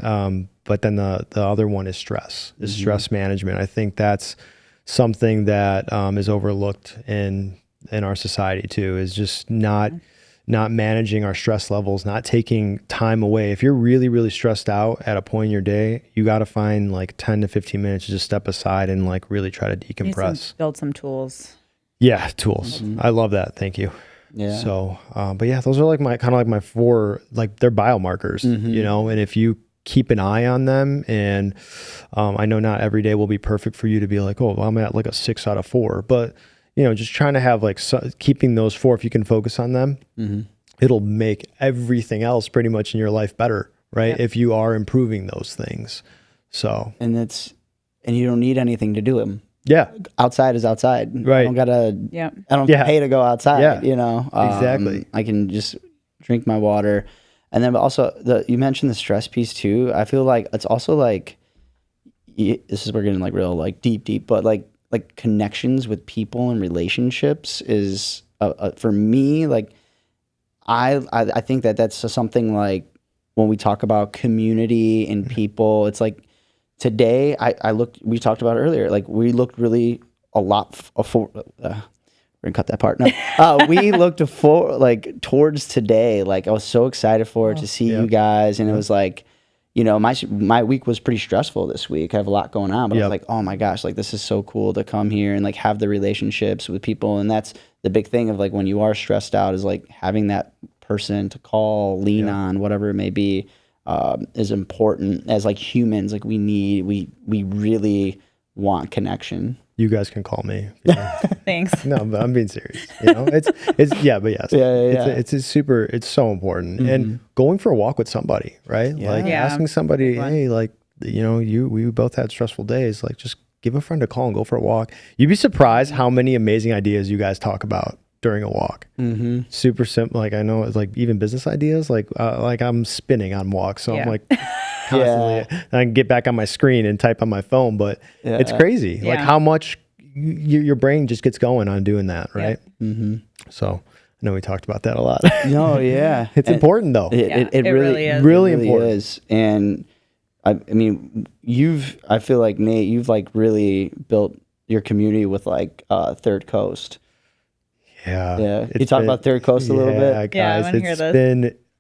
but then the other one is stress, stress management. I think that's something that is overlooked in our society too, is just not managing our stress levels, not taking time away. If you're really, really stressed out at a point in your day, you got to find 10 to 15 minutes to just step aside and really try to decompress. Build some tools. Yeah, tools. I love that. Thank you. Yeah. So, but yeah, those are my 4, they're biomarkers, and if you keep an eye on them, and I know not every day will be perfect for you to be I'm at a 6 out of 4, but just trying to have keeping those 4, if you can focus on them, it'll make everything else pretty much in your life better, right? If you are improving those things. So, and you don't need anything to do them. Yeah. Outside is outside. Right. I don't pay to go outside, Exactly. I can just drink my water. And then also you mentioned the stress piece too. I feel like it's also like, this is, we're getting like real, like deep, but like connections with people and relationships is for me, like I think that's something like when we talk about community and people, it's like today we talked about it earlier, like we looked really a lot we're gonna cut that part. No, we looked towards today. Like I was so excited for it to see you guys, and it was like, my week was pretty stressful this week. I have a lot going on, but I was like, oh my gosh, like this is so cool to come here and like have the relationships with people. And that's the big thing of like when you are stressed out is like having that person to call, lean on, whatever it may be, is important. As like humans, like we really want connection. You guys can call me. Thanks. No, but I'm being serious. It's it's so important. And going for a walk with somebody, right? Like asking somebody, hey, like, we both had stressful days. Like just give a friend a call and go for a walk. You'd be surprised how many amazing ideas you guys talk about during a walk. Super simple. Like I know it's like even business ideas, like I'm spinning on walks. So I'm like constantly, I can get back on my screen and type on my phone, but it's crazy. Like how much your brain just gets going on doing that. Right. So I know we talked about that a lot. No. Yeah. It's important though. It really is. Really important. Is. And I mean, I feel like Nate, you've like really built your community with like Third Coast. Yeah. Can you talk about Third Coast a little bit? Guys,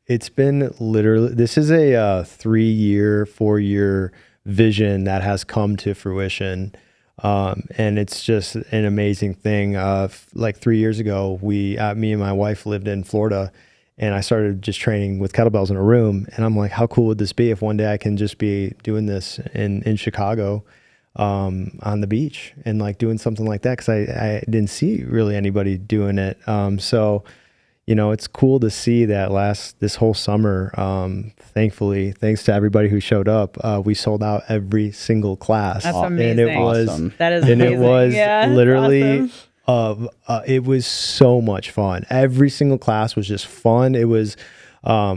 it's been literally, this is a 4-year vision that has come to fruition. And it's just an amazing thing. Like 3 years ago, me and my wife lived in Florida, and I started just training with kettlebells in a room. And I'm like, how cool would this be if one day I can just be doing this in Chicago, on the beach and like doing something like that, because I didn't see really anybody doing it. So it's cool to see that this whole summer, thankfully, thanks to everybody who showed up, we sold out every single class. That's amazing. And it was awesome. That is amazing. It was literally awesome. It was so much fun. Every single class was just fun. It was I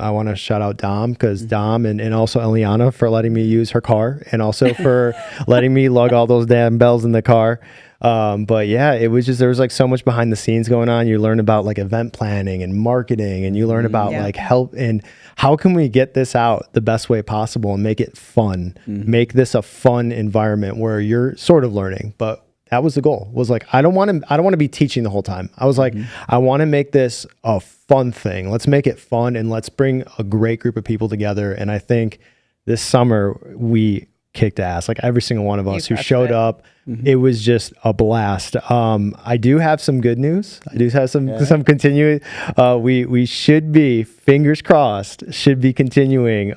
want to shout out Dom, because Dom and also Eliana for letting me use her car, and also for letting me lug all those damn bells in the car. But yeah, it was just, there was like so much behind the scenes going on. You learn about like event planning and marketing, and you learn about like help and how can we get this out the best way possible and make it fun, make this a fun environment where you're sort of learning. But that was the goal, was like, I don't want to be teaching the whole time. I was like, I want to make this a fun thing. Let's make it fun, and let's bring a great group of people together. And I think this summer we kicked ass. Like every single one of us who showed up, it was just a blast. I do have some good news. I do have some continuing. We should be, fingers crossed, should be continuing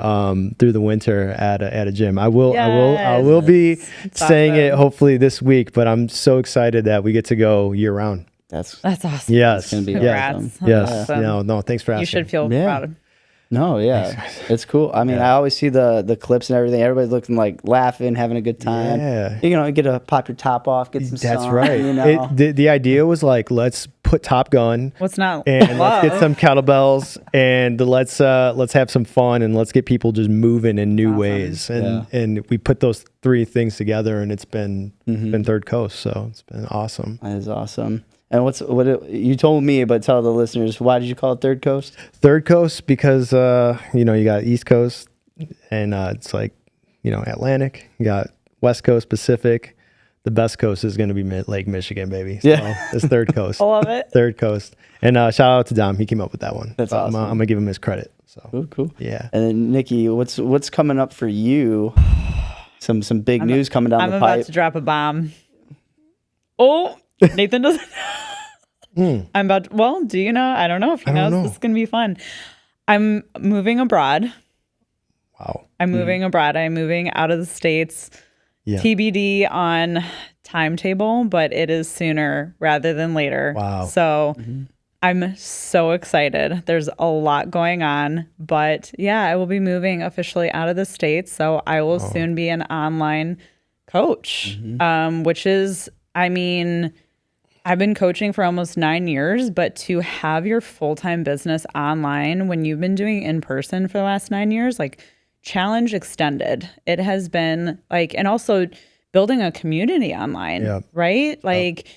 through the winter at a gym. I will be saying it hopefully this week, but I'm so excited that we get to go year round. That's Yes. awesome. Yes. Awesome. No, thanks for asking. You should feel proud. No, it's cool. I mean, I always see the clips and everything. Everybody's looking like laughing, having a good time. Yeah. You get to pop your top off, get some sun. That's right. The idea was like, let's put Top Gun. Let's let's get some kettlebells, and let's have some fun, and let's get people just moving in new ways. And we put those three things together, and it's been Third Coast. So it's been awesome. That is awesome. And you told me, but tell the listeners, why did you call it Third Coast? Third Coast because you got East Coast, and it's like Atlantic. You got West Coast, Pacific. The best coast is going to be Lake Michigan, baby. So it's Third Coast. I love it. Third Coast. And shout out to Dom. He came up with that one. That's awesome. I'm gonna give him his credit. So cool. Yeah. And then Nikki, what's coming up for you? Some big news coming down the pipe. I'm about to drop a bomb. Oh, Nathan doesn't know. Do you know? I don't know if he knows. This is going to be fun. I'm moving abroad. Wow. I'm moving abroad. I'm moving out of the States. Yeah. TBD on timetable, but it is sooner rather than later. Wow. So I'm so excited. There's a lot going on, but yeah, I will be moving officially out of the States. So I will soon be an online coach, which is, I mean, I've been coaching for almost 9 years, but to have your full-time business online when you've been doing in person for the last 9 years, like challenge extended. It has been like, and also building a community online, right? Like,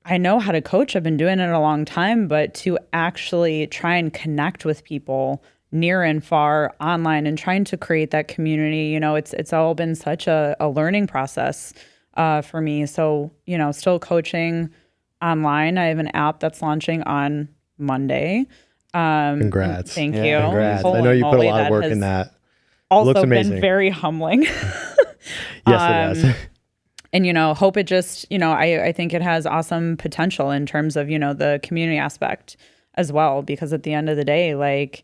I know how to coach. I've been doing it a long time, but to actually try and connect with people near and far online and trying to create that community, you know, it's all been such a learning process for me. So, you know, still coaching online. I have an app that's launching on Monday. Congrats. Thank you. Congrats. I know you put a lot of work in that. Also looks amazing. been very humbling. Yes, it has. And, you know, hope it just, you know, I think it has awesome potential in terms of, you know, the community aspect as well, because at the end of the day, like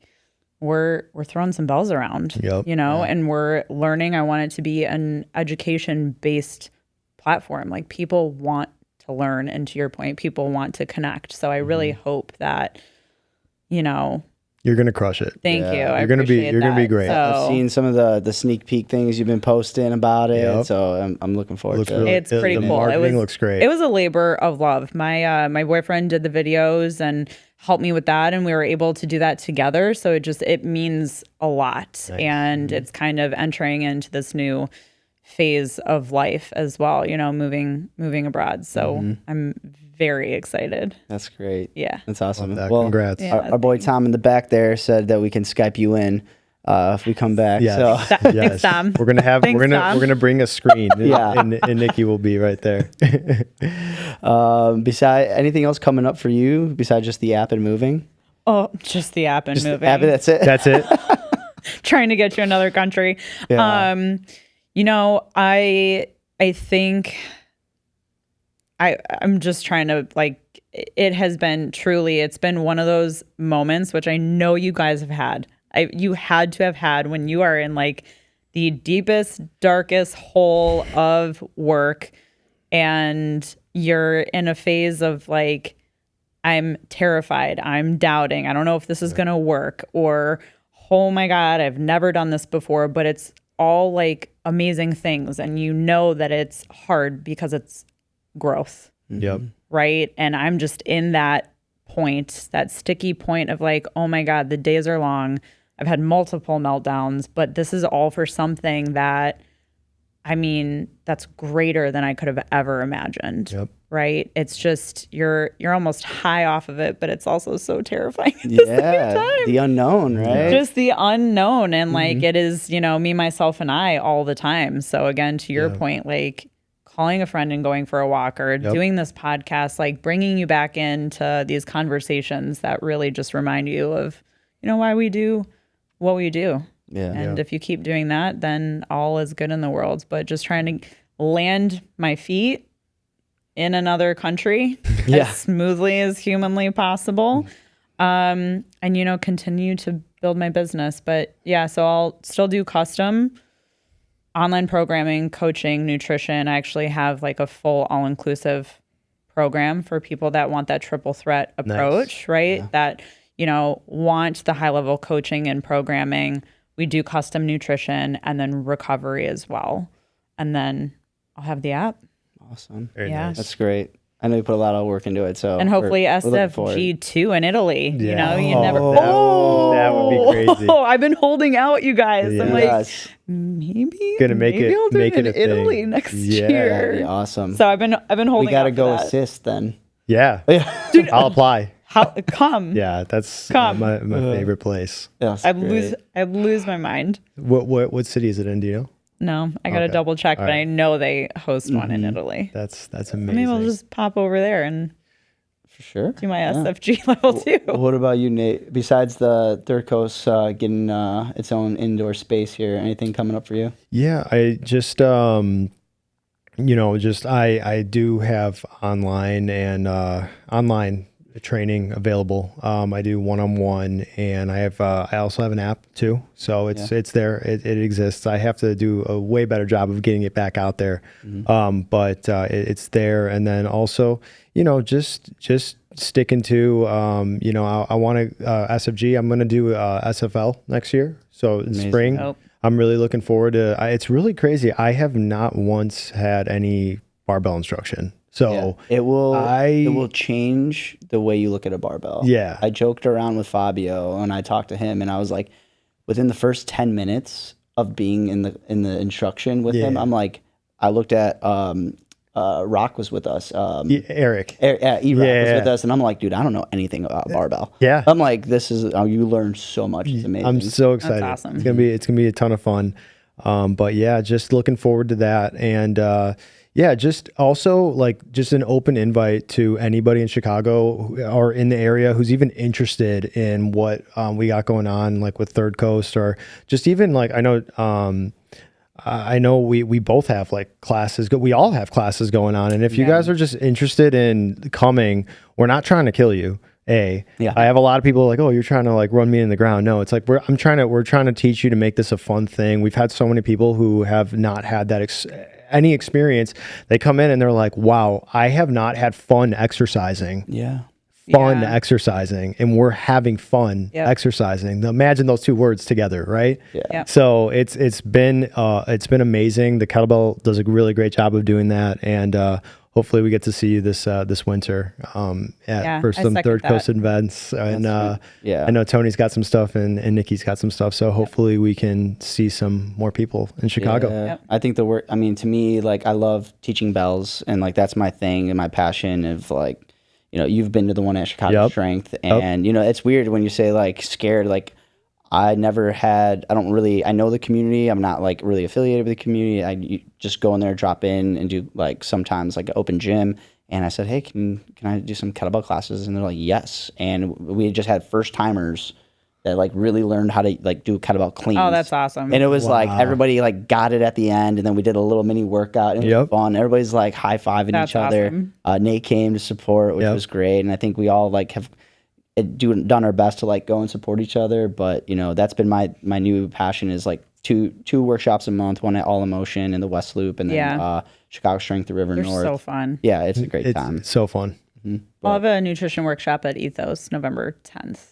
we're throwing some bells around, you know, and we're learning. I want it to be an education-based platform. Like people want to learn. And to your point, people want to connect. So I really hope that, you know, you're going to crush it. Thank you. You're going to be great. So, I've seen some of the sneak peek things you've been posting about it. So I'm looking forward to it. It's pretty cool. Marketing looks great. It was a labor of love. My boyfriend did the videos and helped me with that. And we were able to do that together. So it means a lot. Nice. And it's kind of entering into this new phase of life as well, you know, moving abroad. So I'm very excited. That's great. Yeah. That's awesome. Well, congrats. Yeah, our boy Tom in the back there said that we can Skype you in if we come back. Yes. So Thanks, Tom. We're gonna bring a screen. and Nikki will be right there. Beside anything else coming up for you besides just the app and moving? Oh, just the app and Just moving. App, that's it. That's it. Trying to get to another country. Yeah. You know, I think I'm just trying to, like, it has been truly, it's been one of those moments, which I know you guys have had. You had to have had when you are in like the deepest, darkest hole of work and you're in a phase of like, I'm terrified, I'm doubting, I don't know if this is going to work, or, oh my God, I've never done this before, but it's all like amazing things. And you know that it's hard because it's growth. Yep. Right. And I'm just in that point, that sticky point of like, oh my God, the days are long. I've had multiple meltdowns, but this is all for something that, I mean, that's greater than I could have ever imagined. Yep. Right. It's just, you're almost high off of it, but it's also so terrifying. The unknown, right? Just the unknown. And like, it is, you know, me, myself, and I all the time. So again, to your point, like calling a friend and going for a walk or doing this podcast, like bringing you back into these conversations that really just remind you of, you know, why we do what we do. Yeah. And if you keep doing that, then all is good in the world. But just trying to land my feet in another country as smoothly as humanly possible. And, you know, continue to build my business. But yeah, so I'll still do custom online programming, coaching, nutrition. I actually have like a full all-inclusive program for people that want that triple threat approach, right? Yeah. That, you know, want the high-level coaching and programming. We do custom nutrition and then recovery as well. And then I'll have the app. Awesome. Very nice. That's great. I know you put a lot of work into it. So and hopefully SFG 2 in Italy. Yeah. You know, you never. That would be crazy. Oh, I've been holding out, you guys. Yeah. I'm like, maybe gonna make it. I'll do make it it in a Italy thing. next That'd year. be awesome. So I've been holding. We gotta out go for that. assist then. Yeah. Dude, I'll apply. Come. Yeah, that's Come. my favorite place. I'd lose my mind. What city is it in? Do you know? No, I gotta double check, but I know they host one in Italy. That's amazing. Maybe I'll just pop over there and for sure do my SFG level 2. What about you, Nate? Besides the Third Coast getting its own indoor space here, anything coming up for you? Yeah, I just you know, I do have online and online training available. I do one-on-one, and I also have an app too. So it's there. It exists. I have to do a way better job of getting it back out there. But it's there. And then also, just sticking to, I want to SFG. I'm going to do SFL next year. So in spring. Oh. I'm really looking forward to. It's really crazy. I have not once had any barbell instruction. So it will change the way you look at a barbell. Yeah. I joked around with Fabio and I talked to him and I was like, within the first 10 minutes of being in the instruction with him, I'm like, I looked at Rock was with us. Eric. E-Rock was with us, and I'm like, dude, I don't know anything about barbell. Yeah. I'm like, this is you learn so much. It's amazing. I'm so excited. That's awesome. It's gonna be a ton of fun. But yeah, just looking forward to that. And just also just an open invite to anybody in Chicago or in the area who's even interested in what we got going on, like with Third Coast, or just even I know we both have like classes. We all have classes going on. And if you guys are just interested in coming, we're not trying to kill you. I have a lot of people like, oh, you're trying to like run me in the ground. No, it's like we're trying to teach you to make this a fun thing. We've had so many people who have not had that any experience. They come in and they're like, wow, I have not had fun exercising. Exercising, and we're having fun exercising. Imagine those two words together, right? So it's been amazing. The Kettlebell does a really great job of doing that, and hopefully we get to see you this winter for some Third Coast events. And I know Tony's got some stuff and Nikki's got some stuff, so hopefully we can see some more people in Chicago. I think the work, to me, like I love teaching bells, and like that's my thing and my passion of like, you've been to the one at Chicago Strength, and it's weird when you say like scared. Like I know the community. I'm not like really affiliated with the community. I just go in there, drop in, and do like sometimes like an open gym. And I said, hey, can I do some kettlebell classes? And they're like, yes. And we just had first timers that like really learned how to like do kettlebell cleans. Oh, that's awesome. And it was like everybody like got it at the end, and then we did a little mini workout. It was fun. Everybody's like high-fiving each other. Nate came to support, which was great. And I think we all like have done our best to like go and support each other. But that's been my new passion is like two workshops a month, one at All Emotion in the West Loop, and then Chicago Strength, the River North. They're so fun. Yeah, it's a great time. It's so fun. I'll have a nutrition workshop at Ethos November 10th.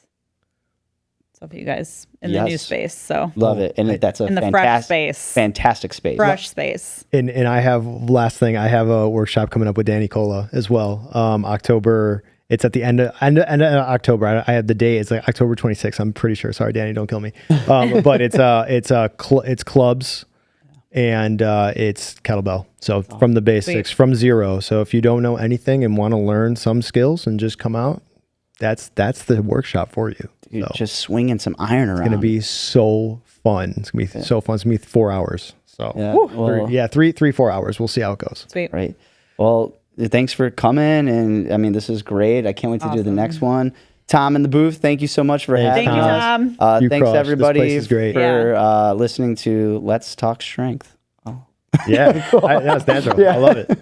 So if you guys in the new space, so love it, and that's a fantastic space, fresh space. And I have I have a workshop coming up with Danny Cola as well. October. It's at the end of October. I have the date. It's like October 26th. I'm pretty sure. Sorry, Danny, don't kill me. But it's clubs, and it's kettlebell. So from the basics, from zero. So if you don't know anything and want to learn some skills and just come out, that's the workshop for you. Dude, just swinging some iron around. It's going to be so fun. It's going to be so fun. It's going to be 4 hours. So 4 hours. We'll see how it goes. Sweet. Right. Well, thanks for coming. And this is great. I can't wait to do the next one. Tom in the booth, thank you so much for having us. Thank you, Tom. Thanks everybody for listening to Let's Talk Strength. Yeah, that's natural. I love it.